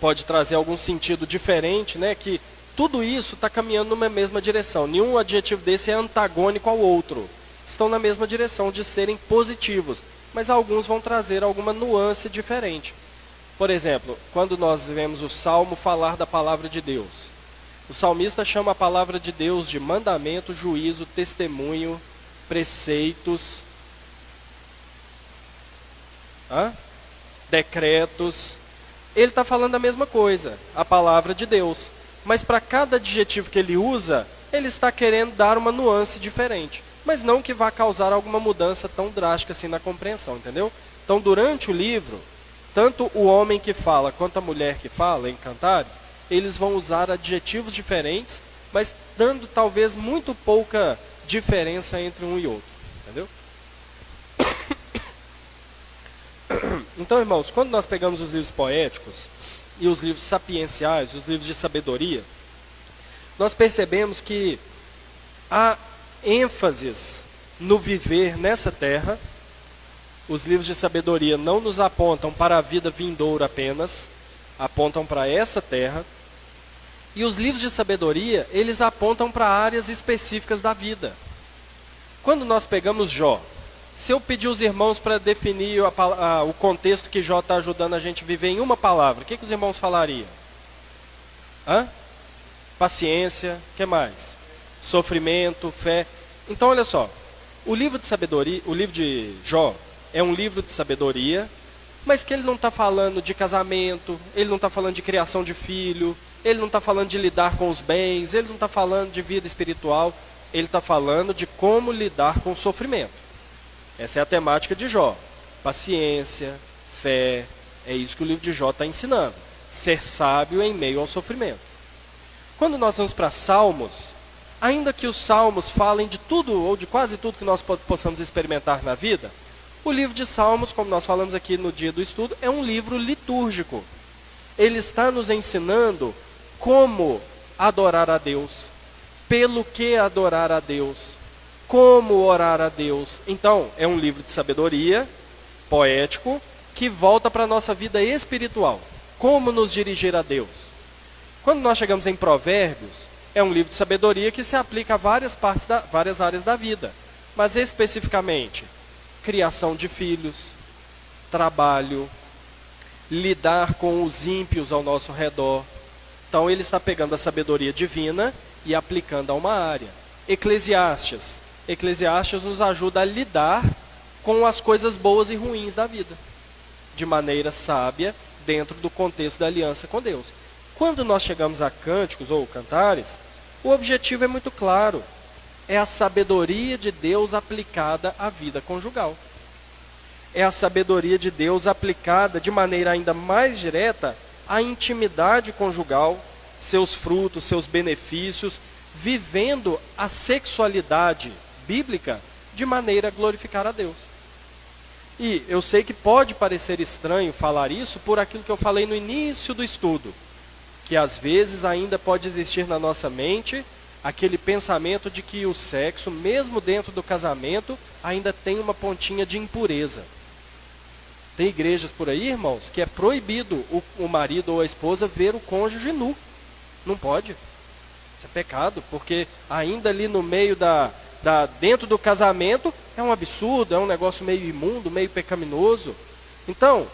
pode trazer algum sentido diferente, né? Que tudo isso está caminhando numa mesma direção. Nenhum adjetivo desse é antagônico ao outro. Estão na mesma direção de serem positivos. mas alguns vão trazer alguma nuance diferente. Por exemplo, quando nós vemos o Salmo falar da palavra de Deus, o salmista chama a palavra de Deus de mandamento, juízo, testemunho, preceitos, decretos. Ele está falando a mesma coisa, a palavra de Deus. Mas para cada adjetivo que ele usa, ele está querendo dar uma nuance diferente. Mas não que vá causar alguma mudança tão drástica assim na compreensão, entendeu? Então, durante o livro, tanto o homem que fala quanto a mulher que fala, em Cantares, eles vão usar adjetivos diferentes, mas dando talvez muito pouca diferença entre um e outro, entendeu? Então, irmãos, quando nós pegamos os livros poéticos e os livros sapienciais, os livros de sabedoria, nós percebemos que há ênfases no viver nessa terra. Os livros de sabedoria não nos apontam para a vida vindoura apenas, apontam para essa terra. E os livros de sabedoria, eles apontam para áreas específicas da vida. Quando nós pegamos Jó, se eu pedir os irmãos para definir o contexto que Jó está ajudando a gente a viver em uma palavra, o que os irmãos falariam? Paciência, o que mais? Sofrimento, fé. Então, olha só, o livro de sabedoria, o livro de Jó é um livro de sabedoria, mas que ele não está falando de casamento, ele não está falando de criação de filho, ele não está falando de lidar com os bens, ele não está falando de vida espiritual, ele está falando de como lidar com o sofrimento. Essa é a temática de Jó. Paciência, fé, é isso que o livro de Jó está ensinando. Ser sábio em meio ao sofrimento. Quando nós vamos para Salmos, ainda que os Salmos falem de tudo, ou de quase tudo que nós possamos experimentar na vida, o livro de Salmos, como nós falamos aqui no dia do estudo, é um livro litúrgico. Ele está nos ensinando como adorar a Deus, pelo que adorar a Deus, como orar a Deus. Então, é um livro de sabedoria, poético, que volta para a nossa vida espiritual. Como nos dirigir a Deus. Quando nós chegamos em Provérbios, é um livro de sabedoria que se aplica a várias áreas da vida. Mas especificamente, criação de filhos, trabalho, lidar com os ímpios ao nosso redor. Então ele está pegando a sabedoria divina e aplicando a uma área. Eclesiastes nos ajuda a lidar com as coisas boas e ruins da vida, de maneira sábia, dentro do contexto da aliança com Deus. Quando nós chegamos a Cânticos ou Cantares, o objetivo é muito claro. É a sabedoria de Deus aplicada à vida conjugal. É a sabedoria de Deus aplicada de maneira ainda mais direta à intimidade conjugal, seus frutos, seus benefícios, vivendo a sexualidade bíblica de maneira a glorificar a Deus. E eu sei que pode parecer estranho falar isso por aquilo que eu falei no início do estudo, que às vezes ainda pode existir na nossa mente aquele pensamento de que o sexo, mesmo dentro do casamento, ainda tem uma pontinha de impureza. Tem igrejas por aí, irmãos, que é proibido o marido ou a esposa ver o cônjuge nu. Não pode. Isso é pecado, porque ainda ali no meio dentro do casamento é um absurdo, é um negócio meio imundo, meio pecaminoso. Então,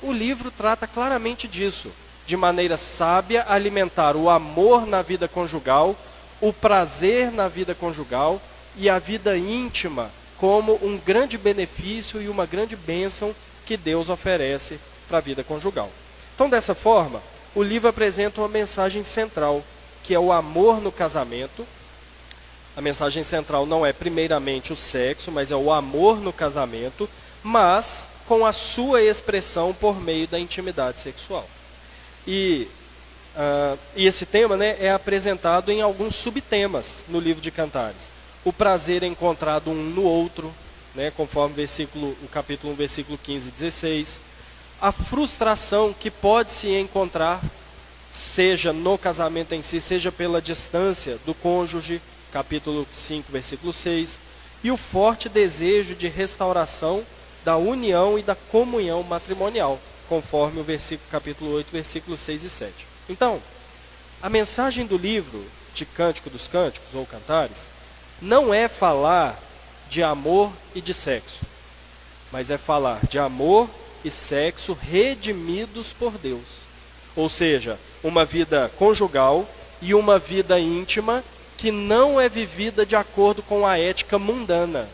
o livro trata claramente disso. De maneira sábia, alimentar o amor na vida conjugal, o prazer na vida conjugal e a vida íntima como um grande benefício e uma grande bênção que Deus oferece para a vida conjugal. Então, dessa forma, o livro apresenta uma mensagem central, que é o amor no casamento. A mensagem central não é primeiramente o sexo, mas é o amor no casamento, mas com a sua expressão por meio da intimidade sexual. E esse tema, né, é apresentado em alguns subtemas no livro de Cantares. O prazer encontrado um no outro, né, conforme o capítulo 1, versículo 15 e 16. A frustração que pode se encontrar, seja no casamento em si, seja pela distância do cônjuge, capítulo 5, versículo 6. E o forte desejo de restauração da união e da comunhão matrimonial, conforme o capítulo 8, versículos 6 e 7. Então, a mensagem do livro de Cântico dos Cânticos, ou Cantares, não é falar de amor e de sexo. mas é falar de amor e sexo redimidos por Deus. Ou seja, uma vida conjugal e uma vida íntima que não é vivida de acordo com a ética mundana,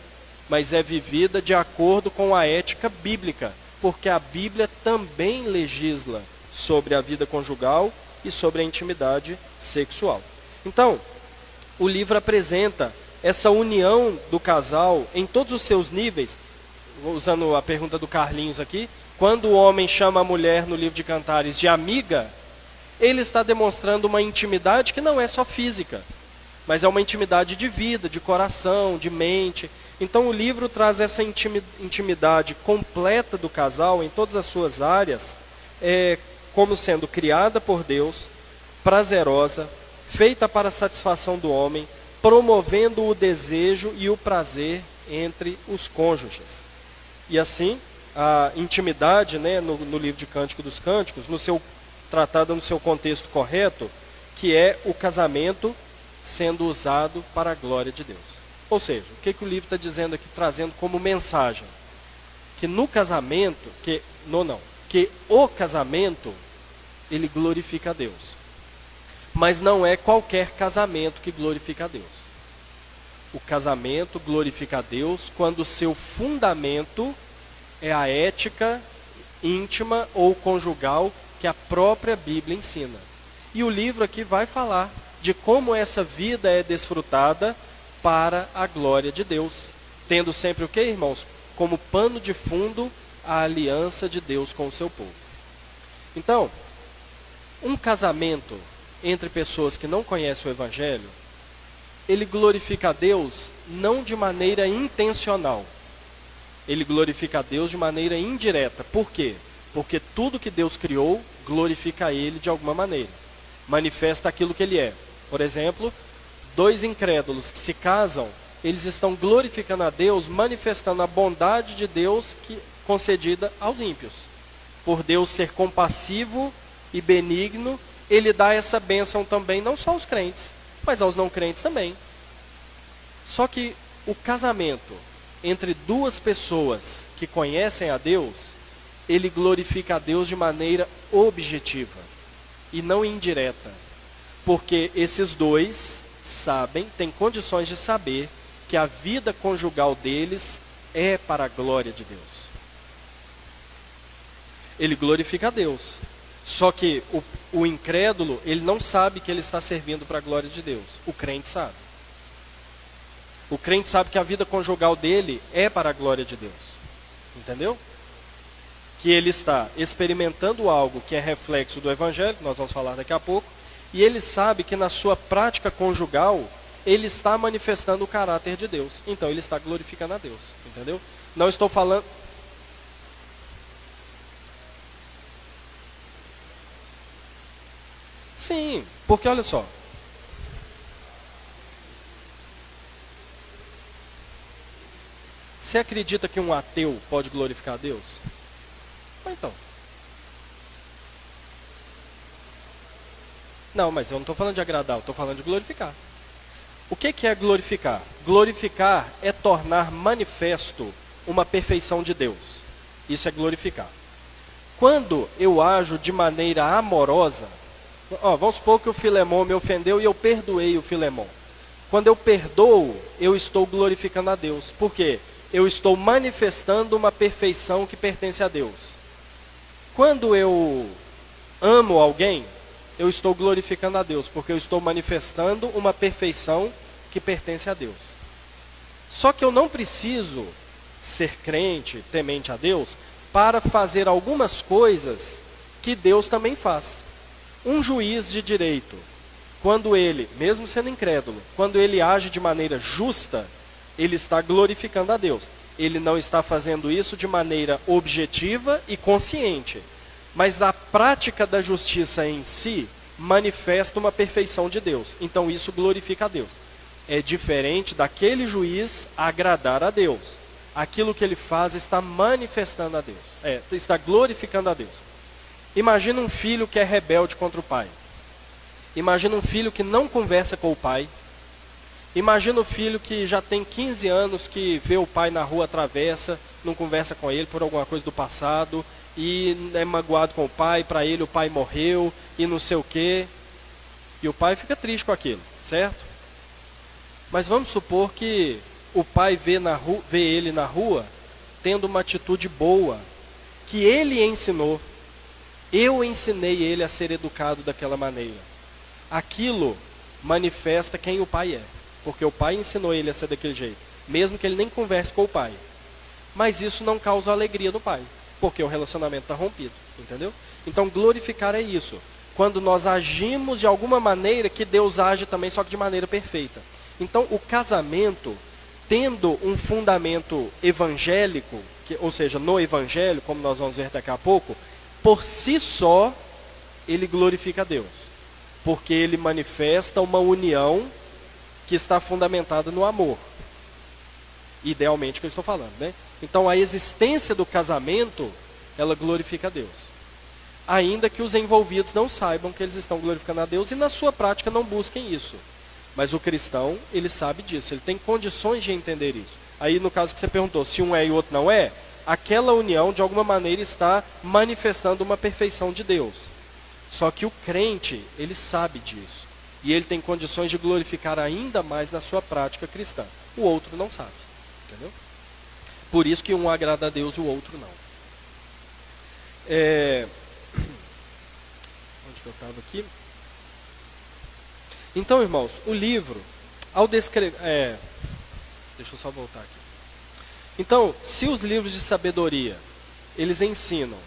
mas é vivida de acordo com a ética bíblica, porque a Bíblia também legisla sobre a vida conjugal e sobre a intimidade sexual. Então, o livro apresenta essa união do casal em todos os seus níveis. Usando a pergunta do Carlinhos aqui, quando o homem chama a mulher no livro de Cantares de amiga, ele está demonstrando uma intimidade que não é só física, mas é uma intimidade de vida, de coração, de mente. Então o livro traz essa intimidade completa do casal em todas as suas áreas, como sendo criada por Deus, prazerosa, feita para a satisfação do homem, promovendo o desejo e o prazer entre os cônjuges. E assim, a intimidade, no livro de Cântico dos Cânticos, tratada no seu contexto correto, que é o casamento sendo usado para a glória de Deus. Ou seja, o que o livro está dizendo aqui, trazendo como mensagem? Que no casamento, que o casamento, ele glorifica a Deus. Mas não é qualquer casamento que glorifica a Deus. O casamento glorifica a Deus quando o seu fundamento é a ética íntima ou conjugal que a própria Bíblia ensina. E o livro aqui vai falar de como essa vida é desfrutada para a glória de Deus. Tendo sempre o que, irmãos? Como pano de fundo a aliança de Deus com o seu povo. Então, um casamento entre pessoas que não conhecem o Evangelho, ele glorifica a Deus não de maneira intencional. Ele glorifica a Deus de maneira indireta. Por quê? Porque tudo que Deus criou glorifica a Ele de alguma maneira. Manifesta aquilo que Ele é. Por exemplo, dois incrédulos que se casam, eles estão glorificando a Deus, manifestando a bondade de Deus concedida aos ímpios. Por Deus ser compassivo e benigno, Ele dá essa bênção também, não só aos crentes, mas aos não crentes também. Só que o casamento entre duas pessoas que conhecem a Deus, ele glorifica a Deus de maneira objetiva e não indireta. Porque esses dois têm condições de saber que a vida conjugal deles é para a glória de Deus. Ele glorifica a Deus. Só que o incrédulo, ele não sabe que ele está servindo para a glória de Deus. O crente sabe. O crente sabe que a vida conjugal dele é para a glória de Deus. Entendeu? Que ele está experimentando algo que é reflexo do Evangelho, que nós vamos falar daqui a pouco, e ele sabe que na sua prática conjugal, ele está manifestando o caráter de Deus. Então ele está glorificando a Deus. Entendeu? Não estou falando... Sim, porque olha só. Você acredita que um ateu pode glorificar a Deus? Então. Não, mas eu não estou falando de agradar, eu estou falando de glorificar. O que é glorificar? Glorificar é tornar manifesto uma perfeição de Deus. Isso é glorificar. Quando eu ajo de maneira amorosa, vamos supor que o Filemon me ofendeu e eu perdoei o Filemon. Quando eu perdoo, eu estou glorificando a Deus. Por quê? Eu estou manifestando uma perfeição que pertence a Deus. Quando eu amo alguém, eu estou glorificando a Deus, porque eu estou manifestando uma perfeição que pertence a Deus. Só que eu não preciso ser crente, temente a Deus, para fazer algumas coisas que Deus também faz. Um juiz de direito, quando ele, mesmo sendo incrédulo, quando ele age de maneira justa, ele está glorificando a Deus. Ele não está fazendo isso de maneira objetiva e consciente. Mas a prática da justiça em si manifesta uma perfeição de Deus. Então isso glorifica a Deus. É diferente daquele juiz agradar a Deus. Aquilo que ele faz está manifestando a Deus. Está glorificando a Deus. Imagina um filho que é rebelde contra o pai. Imagina um filho que não conversa com o pai. Imagina o filho que já tem 15 anos, que vê o pai na rua, atravessa, não conversa com ele por alguma coisa do passado, e é magoado com o pai, para ele o pai morreu, e não sei o quê. E o pai fica triste com aquilo, certo? Mas vamos supor que o pai vê ele na rua, tendo uma atitude boa, que ele ensinou. Eu ensinei ele a ser educado daquela maneira. Aquilo manifesta quem o pai é. Porque o pai ensinou ele a ser daquele jeito. Mesmo que ele nem converse com o pai. Mas isso não causa alegria no pai. Porque o relacionamento está rompido. Entendeu? Então glorificar é isso. Quando nós agimos de alguma maneira que Deus age também, só que de maneira perfeita. Então o casamento, tendo um fundamento evangélico, ou seja, no evangelho, como nós vamos ver daqui a pouco, por si só, ele glorifica a Deus. Porque ele manifesta uma união que está fundamentada no amor. Idealmente, que eu estou falando, né? Então, a existência do casamento, ela glorifica a Deus. Ainda que os envolvidos não saibam que eles estão glorificando a Deus e, na sua prática, não busquem isso. Mas o cristão, ele sabe disso, ele tem condições de entender isso. Aí, no caso que você perguntou, se um é e o outro não é, aquela união, de alguma maneira, está manifestando uma perfeição de Deus. Só que o crente, ele sabe disso. E ele tem condições de glorificar ainda mais na sua prática cristã. O outro não sabe. Entendeu? Por isso que um agrada a Deus e o outro não. Onde que eu estava aqui? Então, irmãos, o livro, ao descrever... deixa eu só voltar aqui. Então, se os livros de sabedoria, eles ensinam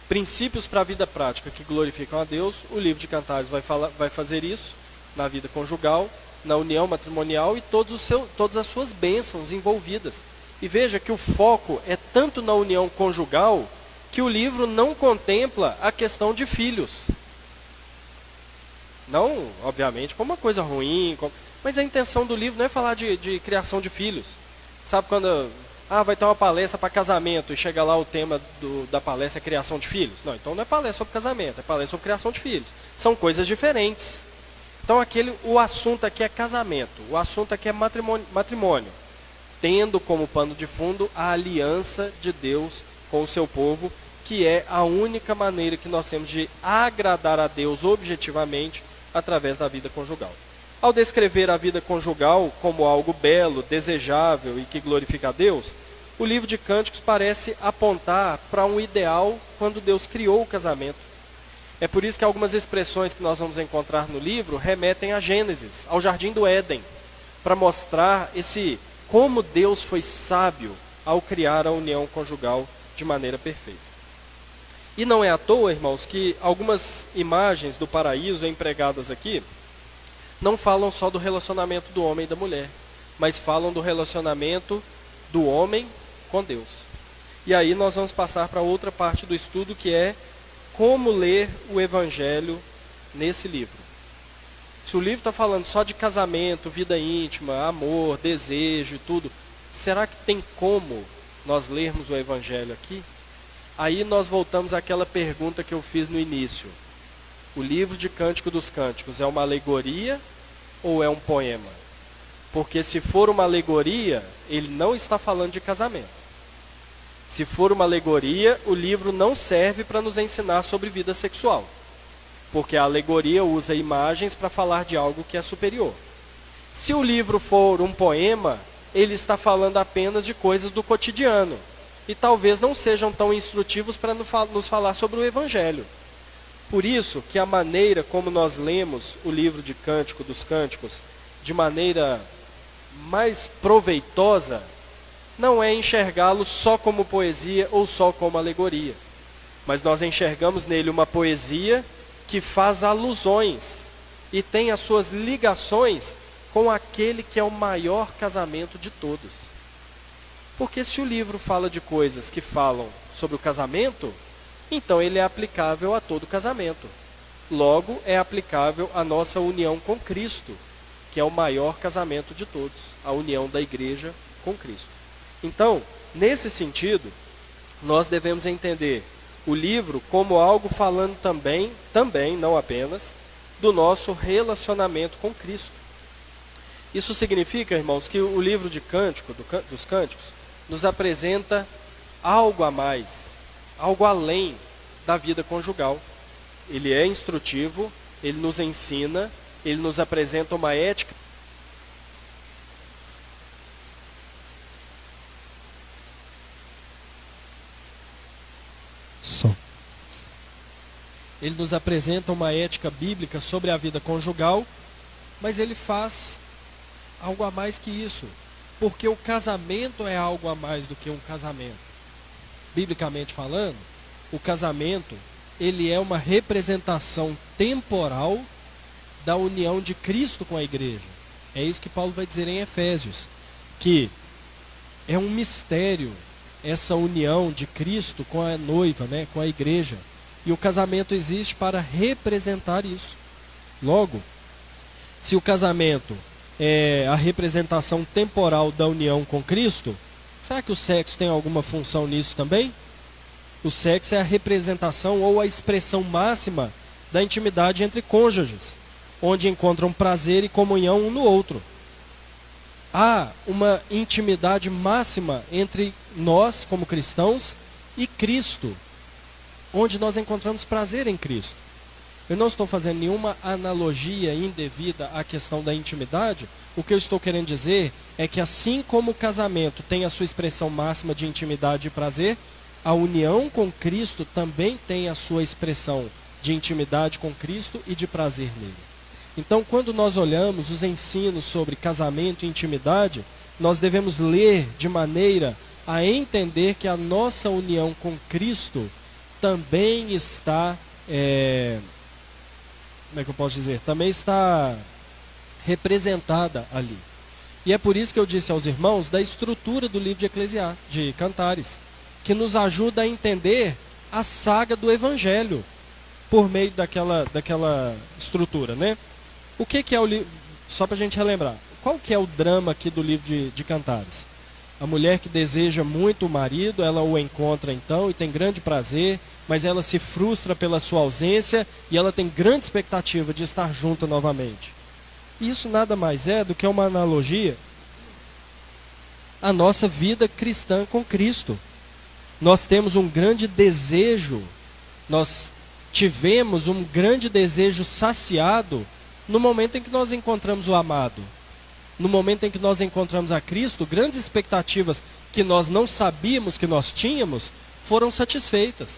princípios para a vida prática que glorificam a Deus, o livro de Cantares vai fazer isso na vida conjugal, na união matrimonial e todas as suas bênçãos envolvidas. E veja que o foco é tanto na união conjugal que o livro não contempla a questão de filhos. Não, obviamente, como uma coisa ruim, mas a intenção do livro não é falar de criação de filhos. Sabe quando vai ter uma palestra para casamento e chega lá o tema da palestra é criação de filhos? Não, então não é palestra sobre casamento, é palestra sobre criação de filhos. São coisas diferentes. Então o assunto aqui é casamento, o assunto aqui é matrimônio, tendo como pano de fundo a aliança de Deus com o seu povo, que é a única maneira que nós temos de agradar a Deus objetivamente através da vida conjugal. Ao descrever a vida conjugal como algo belo, desejável e que glorifica a Deus, o livro de Cânticos parece apontar para um ideal quando Deus criou o casamento. É por isso que algumas expressões que nós vamos encontrar no livro remetem a Gênesis, ao Jardim do Éden, para mostrar como Deus foi sábio ao criar a união conjugal de maneira perfeita. E não é à toa, irmãos, que algumas imagens do paraíso empregadas aqui não falam só do relacionamento do homem e da mulher, mas falam do relacionamento do homem com Deus. E aí nós vamos passar para outra parte do estudo, que é como ler o Evangelho nesse livro. Se o livro está falando só de casamento, vida íntima, amor, desejo e tudo, será que tem como nós lermos o Evangelho aqui? Aí nós voltamos àquela pergunta que eu fiz no início. O livro de Cântico dos Cânticos é uma alegoria ou é um poema? Porque se for uma alegoria, ele não está falando de casamento. Se for uma alegoria, o livro não serve para nos ensinar sobre vida sexual. Porque a alegoria usa imagens para falar de algo que é superior. Se o livro for um poema, ele está falando apenas de coisas do cotidiano. E talvez não sejam tão instrutivos para nos falar sobre o Evangelho. Por isso que a maneira como nós lemos o livro de Cântico dos Cânticos, de maneira mais proveitosa, não é enxergá-lo só como poesia ou só como alegoria. Mas nós enxergamos nele uma poesia que faz alusões e tem as suas ligações com aquele que é o maior casamento de todos. Porque se o livro fala de coisas que falam sobre o casamento, então ele é aplicável a todo casamento. Logo, é aplicável à nossa união com Cristo, que é o maior casamento de todos, a união da igreja com Cristo. Então, nesse sentido, nós devemos entender o livro como algo falando também, não apenas, do nosso relacionamento com Cristo. Isso significa, irmãos, que o livro de dos Cânticos nos apresenta algo a mais, algo além da vida conjugal. Ele é instrutivo, ele nos ensina, ele nos apresenta uma ética. Ele nos apresenta uma ética bíblica sobre a vida conjugal, mas ele faz algo a mais que isso, porque o casamento é algo a mais do que um casamento. Biblicamente falando, o casamento, ele é uma representação temporal da união de Cristo com a igreja. É isso que Paulo vai dizer em Efésios, que é um mistério essa união de Cristo com a noiva, né, com a igreja. E o casamento existe para representar isso. Logo, se o casamento é a representação temporal da união com Cristo, será que o sexo tem alguma função nisso também? O sexo é a representação ou a expressão máxima da intimidade entre cônjuges, onde encontram prazer e comunhão um no outro. Há uma intimidade máxima entre nós, como cristãos, e Cristo, onde nós encontramos prazer em Cristo. Eu não estou fazendo nenhuma analogia indevida à questão da intimidade. O que eu estou querendo dizer é que assim como o casamento tem a sua expressão máxima de intimidade e prazer, a união com Cristo também tem a sua expressão de intimidade com Cristo e de prazer nele. Então, quando nós olhamos os ensinos sobre casamento e intimidade, nós devemos ler de maneira a entender que a nossa união com Cristo também está, como é que eu posso dizer? Também está representada ali. E é por isso que eu disse aos irmãos da estrutura do livro de Eclesiastes, de Cantares, que nos ajuda a entender a saga do Evangelho por meio daquela estrutura, né? O que é o livro? Só para a gente relembrar. Qual que é o drama aqui do livro de Cantares? A mulher que deseja muito o marido, ela o encontra então e tem grande prazer, mas ela se frustra pela sua ausência e ela tem grande expectativa de estar junta novamente. Isso nada mais é do que uma analogia à nossa vida cristã com Cristo. Nós temos um grande desejo, nós tivemos um grande desejo saciado no momento em que nós encontramos o amado. No momento em que nós encontramos a Cristo, grandes expectativas que nós não sabíamos que nós tínhamos, foram satisfeitas.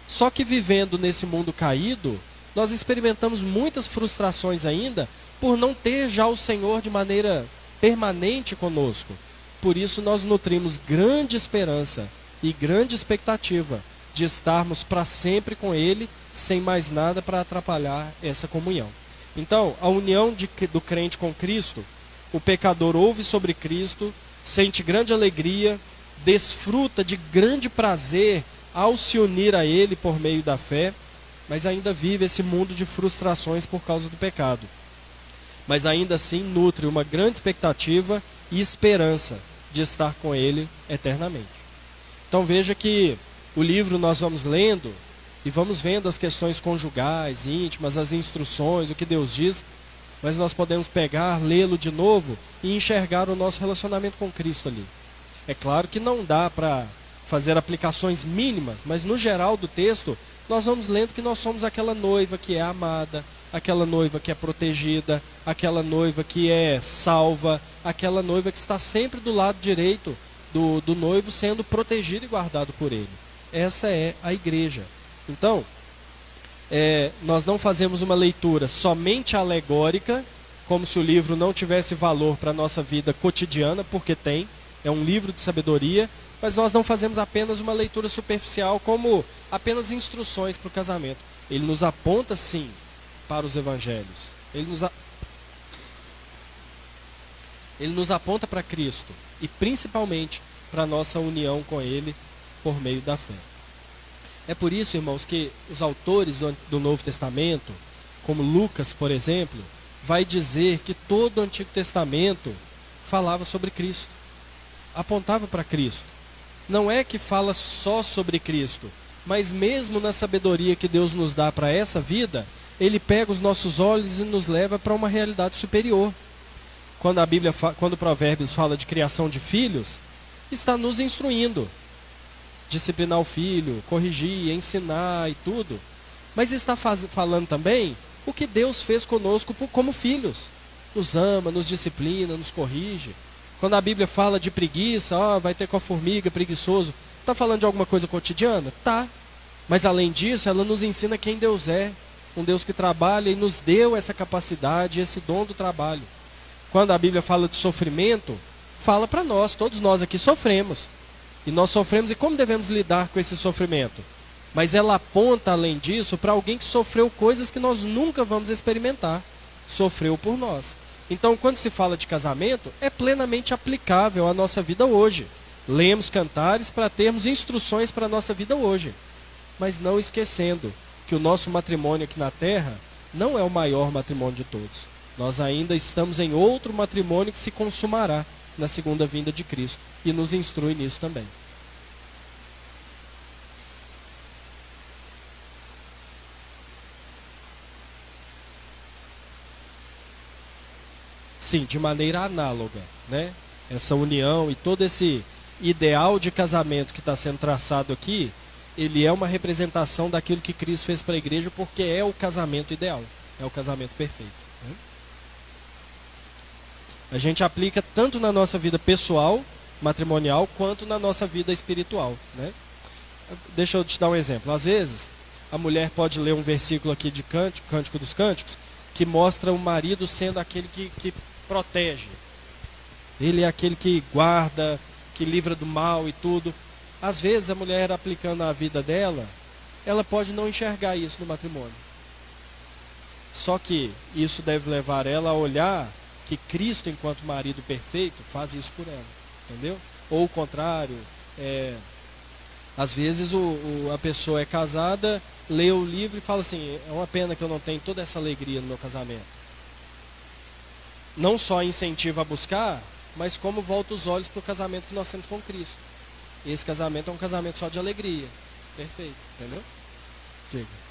Só que vivendo nesse mundo caído, nós experimentamos muitas frustrações ainda, por não ter já o Senhor de maneira permanente conosco. Por isso nós nutrimos grande esperança e grande expectativa de estarmos para sempre com Ele, sem mais nada para atrapalhar essa comunhão. Então, a união do crente com Cristo, o pecador ouve sobre Cristo, sente grande alegria, desfruta de grande prazer ao se unir a Ele por meio da fé, mas ainda vive esse mundo de frustrações por causa do pecado. Mas ainda assim nutre uma grande expectativa e esperança de estar com Ele eternamente. Então veja que o livro nós vamos lendo e vamos vendo as questões conjugais, íntimas, as instruções, o que Deus diz, mas nós podemos pegar, lê-lo de novo e enxergar o nosso relacionamento com Cristo ali. É claro que não dá para fazer aplicações mínimas, mas no geral do texto, nós vamos lendo que nós somos aquela noiva que é amada, aquela noiva que é protegida, aquela noiva que é salva, aquela noiva que está sempre do lado direito do noivo, sendo protegido e guardado por ele. Essa é a igreja. Então, nós não fazemos uma leitura somente alegórica, como se o livro não tivesse valor para a nossa vida cotidiana, porque tem, é um livro de sabedoria, mas nós não fazemos apenas uma leitura superficial, como apenas instruções para o casamento. Ele nos aponta, sim, para os evangelhos. Ele nos aponta para Cristo, e principalmente para a nossa união com Ele por meio da fé. É por isso, irmãos, que os autores do Novo Testamento, como Lucas, por exemplo, vai dizer que todo o Antigo Testamento falava sobre Cristo, apontava para Cristo. Não é que fala só sobre Cristo, mas mesmo na sabedoria que Deus nos dá para essa vida, Ele pega os nossos olhos e nos leva para uma realidade superior. quando Provérbios fala de criação de filhos, está nos instruindo. Disciplinar o filho, corrigir, ensinar e tudo. Mas está falando também o que Deus fez conosco como filhos. Nos ama, nos disciplina, nos corrige. Quando a Bíblia fala de preguiça, vai ter com a formiga, preguiçoso. Está falando de alguma coisa cotidiana? Tá. Mas além disso, ela nos ensina quem Deus é. Um Deus que trabalha e nos deu essa capacidade, esse dom do trabalho. Quando a Bíblia fala de sofrimento, fala para nós, todos nós aqui sofremos. E nós sofremos, e como devemos lidar com esse sofrimento? Mas ela aponta, além disso, para alguém que sofreu coisas que nós nunca vamos experimentar. Sofreu por nós. Então, quando se fala de casamento, é plenamente aplicável à nossa vida hoje. Lemos cantares para termos instruções para a nossa vida hoje. Mas não esquecendo que o nosso matrimônio aqui na Terra não é o maior matrimônio de todos. Nós ainda estamos em outro matrimônio que se consumará na segunda vinda de Cristo. E nos instrui nisso também. Sim, de maneira análoga, né? Essa união e todo esse ideal de casamento que está sendo traçado aqui, ele é uma representação daquilo que Cristo fez para a igreja, porque é o casamento ideal, é o casamento perfeito, né? A gente aplica tanto na nossa vida pessoal, matrimonial, quanto na nossa vida espiritual, né? Deixa eu te dar um exemplo. Às vezes, a mulher pode ler um versículo aqui de Cântico dos Cânticos, que mostra o marido sendo aquele que protege. Ele é aquele que guarda, que livra do mal e tudo. Às vezes a mulher aplicando a vida dela, ela pode não enxergar isso no matrimônio. Só que isso deve levar ela a olhar que Cristo, enquanto marido perfeito, faz isso por ela. Entendeu? Ou o contrário, às vezes a pessoa é casada, lê o livro e fala assim, é uma pena que eu não tenho toda essa alegria no meu casamento. Não só incentiva a buscar, mas como volta os olhos para o casamento que nós temos com Cristo. Esse casamento é um casamento só de alegria. Perfeito, entendeu? Diga.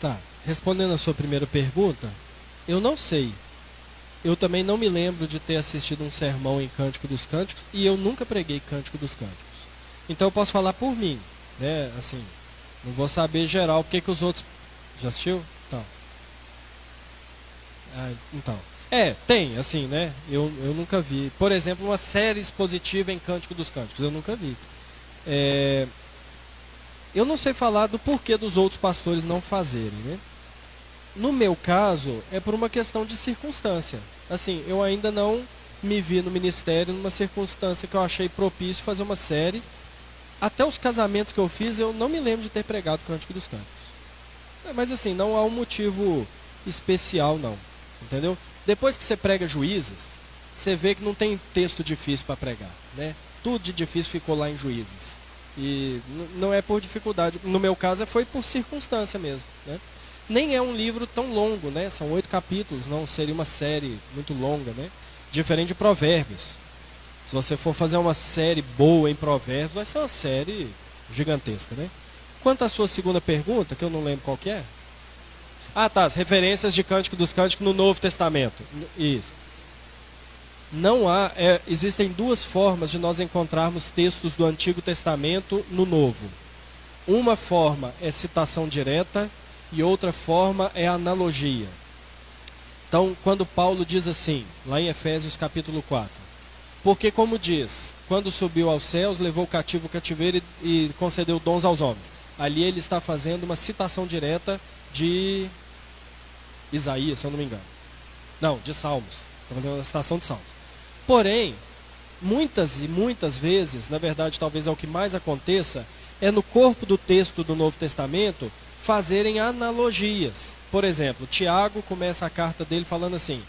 Tá, respondendo a sua primeira pergunta, eu não sei. Eu também não me lembro de ter assistido um sermão em Cântico dos Cânticos e eu nunca preguei Cântico dos Cânticos. Então eu posso falar por mim, né? Assim, não vou saber geral porque que os outros... Já assistiu? Então. Tem, assim, né? Eu nunca vi. Por exemplo, uma série expositiva em Cântico dos Cânticos, eu nunca vi. Eu não sei falar do porquê dos outros pastores não fazerem, né? No meu caso, é por uma questão de circunstância. Assim, eu ainda não me vi no ministério numa circunstância que eu achei propício fazer uma série. Até os casamentos que eu fiz, eu não me lembro de ter pregado Cântico dos Cânticos. Mas assim, não há um motivo especial, não. Entendeu? Depois que você prega Juízes, você vê que não tem texto difícil para pregar, né? Tudo de difícil ficou lá em Juízes. E não é por dificuldade. No meu caso, foi por circunstância mesmo, né? Nem é um livro tão longo, né? São 8 capítulos, não seria uma série muito longa, né? Diferente de Provérbios. Se você for fazer uma série boa em Provérbios, vai ser uma série gigantesca, né? Quanto à sua segunda pergunta, que eu não lembro qual que é. Tá, as referências de Cântico dos Cânticos no Novo Testamento. Isso. Não há, existem duas formas de nós encontrarmos textos do Antigo Testamento no Novo. Uma forma é citação direta e outra forma é analogia. Então, quando Paulo diz assim, lá em Efésios capítulo 4, Porque, como diz, quando subiu aos céus, levou cativo o cativeiro e concedeu dons aos homens. Ali ele está fazendo uma citação direta de Isaías, se eu não me engano. Não, de Salmos. Está fazendo uma citação de Salmos. Porém, muitas e muitas vezes, na verdade talvez é o que mais aconteça, é no corpo do texto do Novo Testamento fazerem analogias. Por exemplo, Tiago começa a carta dele falando assim: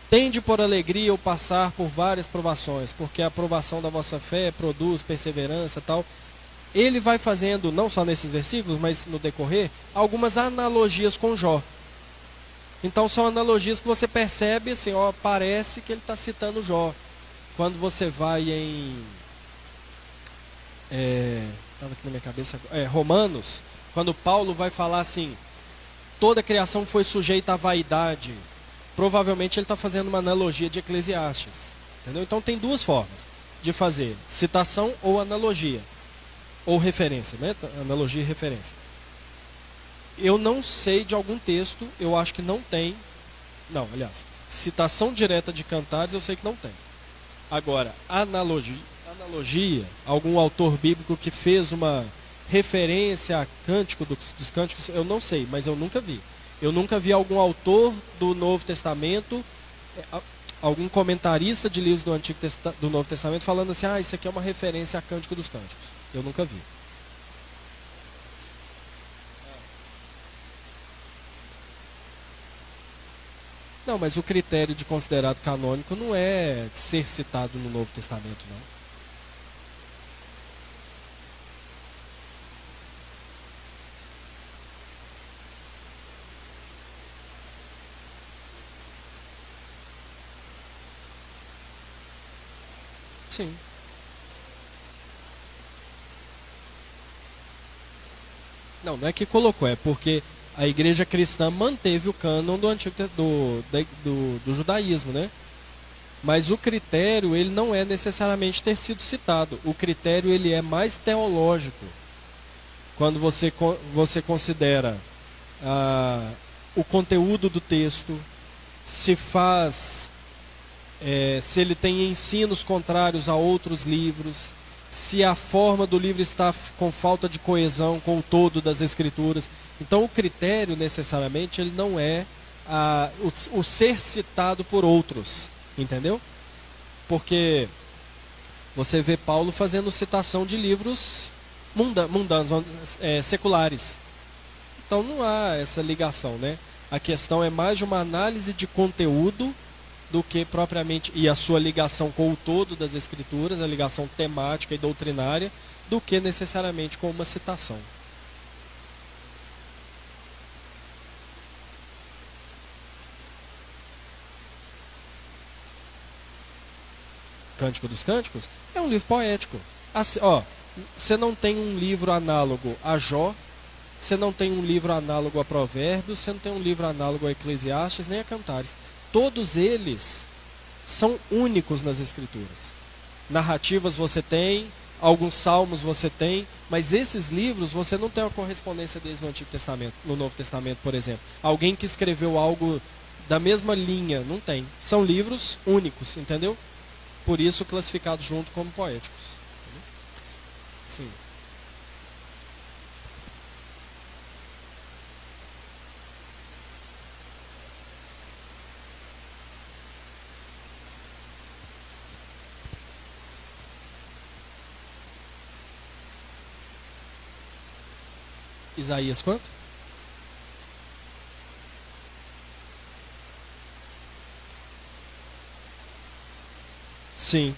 tende por alegria o passar por várias provações, porque a aprovação da vossa fé produz perseverança e tal. Ele vai fazendo, não só nesses versículos, mas no decorrer, algumas analogias com Jó. Então são analogias que você percebe assim, ó, parece que ele está citando Jó. Quando você vai em estava aqui na minha cabeça, Romanos, quando Paulo vai falar assim, toda a criação foi sujeita à vaidade, provavelmente ele está fazendo uma analogia de Eclesiastes, entendeu? Então tem duas formas de fazer, citação ou analogia, ou referência, né? Analogia e referência. Eu não sei de algum texto, eu acho que não tem, não, aliás, citação direta de Cantares eu sei que não tem. Agora, analogia, algum autor bíblico que fez uma referência a Cântico dos Cânticos, eu não sei, mas eu nunca vi. Eu nunca vi algum autor do Novo Testamento, algum comentarista de livros do Novo Testamento falando assim, isso aqui é uma referência a Cântico dos Cânticos. Eu nunca vi. Não, mas o critério de considerado canônico não é ser citado no Novo Testamento, não. Sim. Não é que colocou, é porque a igreja cristã manteve o cânon do antigo do judaísmo, né? Mas o critério, ele não é necessariamente ter sido citado. O critério, ele é mais teológico. Quando você considera o conteúdo do texto, se ele tem ensinos contrários a outros livros, se a forma do livro está com falta de coesão com o todo das escrituras. Então o critério necessariamente ele não é o ser citado por outros, entendeu? Porque você vê Paulo fazendo citação de livros mundanos, seculares. Então não há essa ligação, né? A questão é mais de uma análise de conteúdo do que propriamente, e a sua ligação com o todo das escrituras, a ligação temática e doutrinária, do que necessariamente com uma citação. Cântico dos Cânticos é um livro poético. Assim, você não tem um livro análogo a Jó, você não tem um livro análogo a Provérbios, você não tem um livro análogo a Eclesiastes, nem a Cantares. Todos eles são únicos nas escrituras. Narrativas você tem, alguns salmos você tem, mas esses livros você não tem uma correspondência deles no Antigo Testamento, no Novo Testamento, por exemplo. Alguém que escreveu algo da mesma linha, não tem. São livros únicos, entendeu? Por isso classificados junto como poéticos. Sim. Isaías quanto? Sim.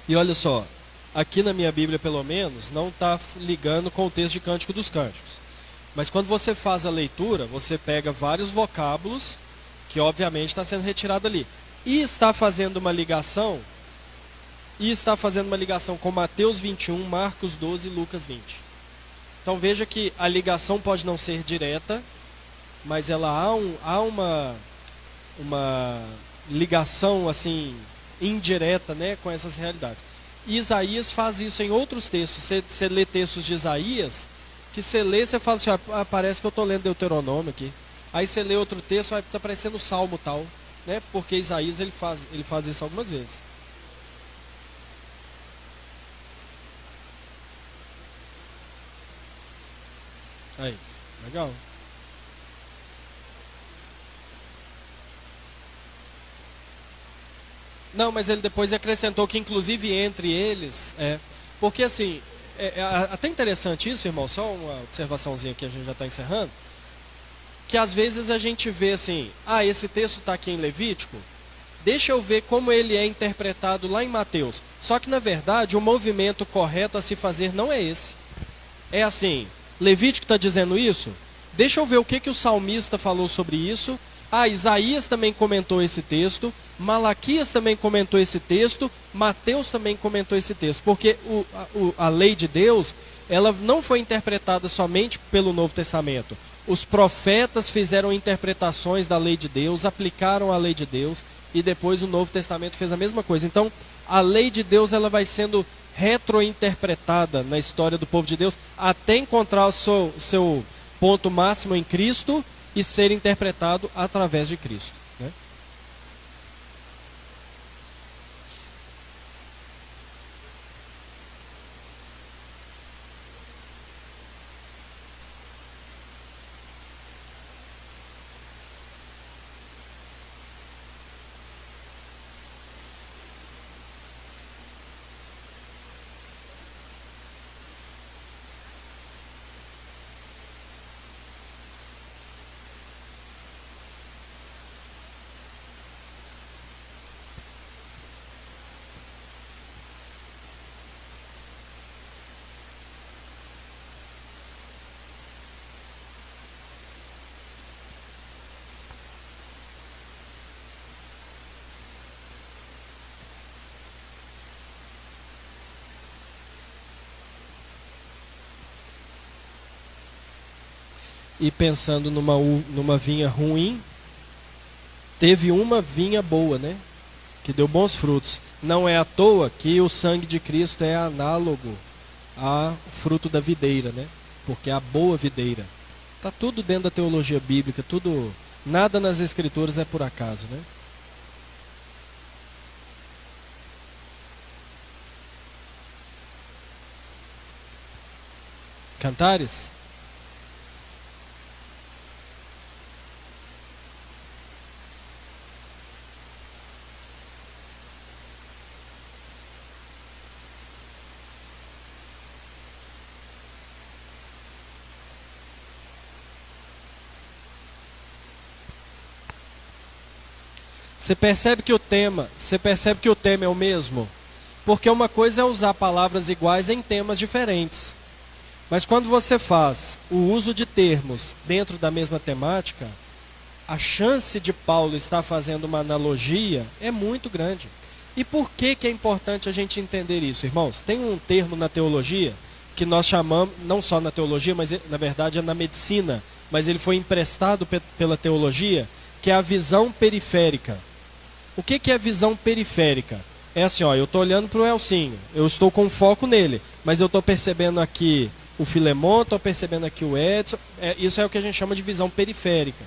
E olha só, aqui na minha Bíblia pelo menos, não está ligando com o texto de Cântico dos Cânticos. Mas quando você faz a leitura, você pega vários vocábulos, que obviamente está sendo retirado ali. E está fazendo uma ligação com Mateus 21, Marcos 12 e Lucas 20. Então veja que a ligação pode não ser direta, mas ela há uma ligação assim indireta, né, com essas realidades. E Isaías faz isso em outros textos. Você lê textos de Isaías, que você lê, você fala assim, parece que eu estou lendo Deuteronômio aqui. Aí você lê outro texto, vai estar parecendo Salmo tal, né? Porque Isaías ele faz isso algumas vezes. Aí, legal. Não, mas ele depois acrescentou que inclusive entre eles, porque assim, até interessante isso, irmão, só uma observaçãozinha que a gente já está encerrando, que às vezes a gente vê assim, esse texto está aqui em Levítico, deixa eu ver como ele é interpretado lá em Mateus. Só que na verdade o movimento correto a se fazer não é esse. É assim, Levítico está dizendo isso, deixa eu ver o que o salmista falou sobre isso. Isaías também comentou esse texto, Malaquias também comentou esse texto, Mateus também comentou esse texto, porque a lei de Deus, ela não foi interpretada somente pelo Novo Testamento. Os profetas fizeram interpretações da lei de Deus, aplicaram a lei de Deus, e depois o Novo Testamento fez a mesma coisa. Então, a lei de Deus, ela vai sendo retrointerpretada na história do povo de Deus, até encontrar o seu ponto máximo em Cristo, e ser interpretado através de Cristo, né? E pensando numa vinha ruim, teve uma vinha boa, né? Que deu bons frutos. Não é à toa que o sangue de Cristo é análogo ao fruto da videira, né? Porque é a boa videira. Está tudo dentro da teologia bíblica, nada nas escrituras é por acaso, né? Cantares? Você percebe que o tema é o mesmo? Porque uma coisa é usar palavras iguais em temas diferentes. Mas quando você faz o uso de termos dentro da mesma temática, a chance de Paulo estar fazendo uma analogia é muito grande. E por que é importante a gente entender isso, irmãos? Tem um termo na teologia que nós chamamos, não só na teologia, mas na verdade é na medicina, mas ele foi emprestado pela teologia, que é a visão periférica. O que é a visão periférica? É assim, eu estou olhando para o Elcinho, eu estou com foco nele, mas eu estou percebendo aqui o Filemon, estou percebendo aqui o Edson, isso é o que a gente chama de visão periférica.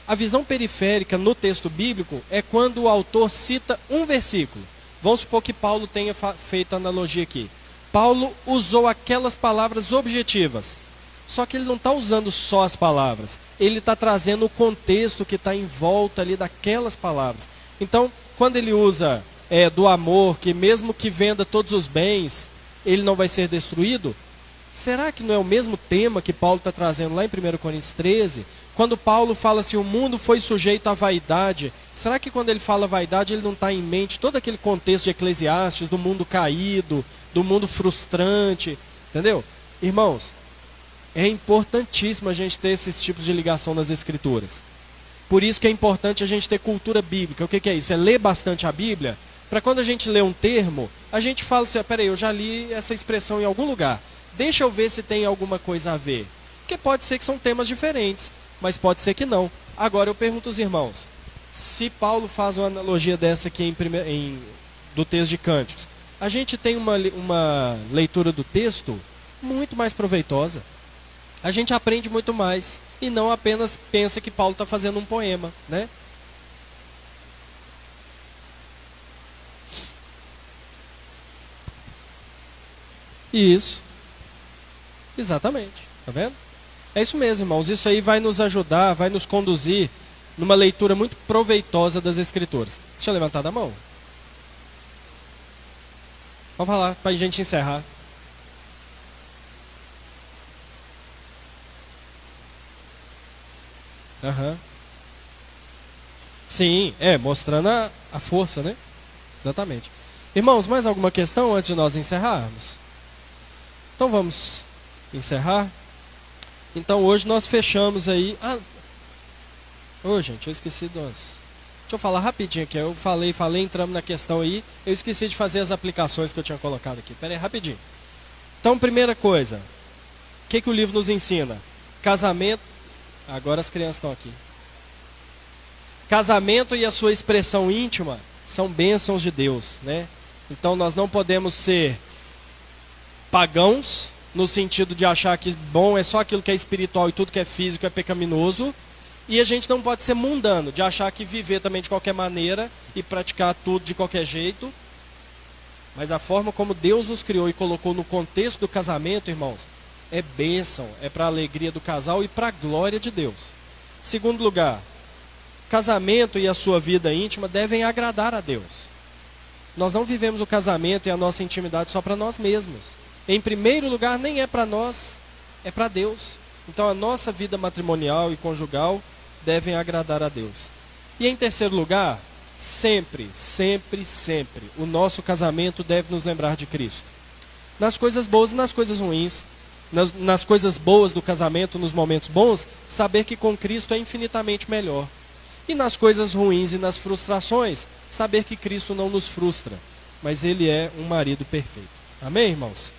A visão periférica no texto bíblico é quando o autor cita um versículo. Vamos supor que Paulo tenha feito a analogia aqui. Paulo usou aquelas palavras objetivas, só que ele não está usando só as palavras, ele está trazendo o contexto que está em volta ali daquelas palavras. Então, quando ele usa do amor, que mesmo que venda todos os bens, ele não vai ser destruído, será que não é o mesmo tema que Paulo está trazendo lá em 1 Coríntios 13? Quando Paulo fala assim, o mundo foi sujeito à vaidade, será que quando ele fala vaidade, ele não está em mente todo aquele contexto de Eclesiastes, do mundo caído, do mundo frustrante, entendeu? Irmãos, é importantíssimo a gente ter esses tipos de ligação nas Escrituras. Por isso que é importante a gente ter cultura bíblica. O que é isso? É ler bastante a Bíblia, para quando a gente lê um termo, a gente fala assim, peraí, eu já li essa expressão em algum lugar. Deixa eu ver se tem alguma coisa a ver. Porque pode ser que são temas diferentes, mas pode ser que não. Agora eu pergunto aos irmãos, se Paulo faz uma analogia dessa aqui do texto de Cânticos, a gente tem uma leitura do texto muito mais proveitosa. A gente aprende muito mais e não apenas pensa que Paulo está fazendo um poema, né? Isso. Exatamente. Tá vendo? É isso mesmo, irmãos. Isso aí vai nos ajudar, vai nos conduzir numa leitura muito proveitosa das Escrituras. Deixa eu levantar da mão. Vamos falar, para a gente encerrar. Sim, mostrando a força, né? Exatamente. Irmãos, mais alguma questão antes de nós encerrarmos? Então vamos encerrar. Então hoje nós fechamos aí. Gente, eu esqueci dos. Deixa eu falar rapidinho aqui. Eu falei, entramos na questão aí. Eu esqueci de fazer as aplicações que eu tinha colocado aqui. Pera aí, rapidinho. Então, primeira coisa. O que o livro nos ensina? Casamento. Agora as crianças estão aqui. Casamento e a sua expressão íntima são bênçãos de Deus, né? Então nós não podemos ser pagãos, no sentido de achar que bom é só aquilo que é espiritual e tudo que é físico é pecaminoso. E a gente não pode ser mundano, de achar que viver também de qualquer maneira e praticar tudo de qualquer jeito. Mas a forma como Deus nos criou e colocou no contexto do casamento, irmãos, é bênção, é para a alegria do casal e para a glória de Deus. Segundo lugar, casamento e a sua vida íntima devem agradar a Deus. Nós não vivemos o casamento e a nossa intimidade só para nós mesmos. Em primeiro lugar, nem é para nós, é para Deus. Então a nossa vida matrimonial e conjugal devem agradar a Deus. E em terceiro lugar, sempre, sempre, sempre, o nosso casamento deve nos lembrar de Cristo. Nas coisas boas e nas coisas ruins. Nas coisas boas do casamento, nos momentos bons, saber que com Cristo é infinitamente melhor. E nas coisas ruins e nas frustrações, saber que Cristo não nos frustra, mas Ele é um marido perfeito. Amém, irmãos?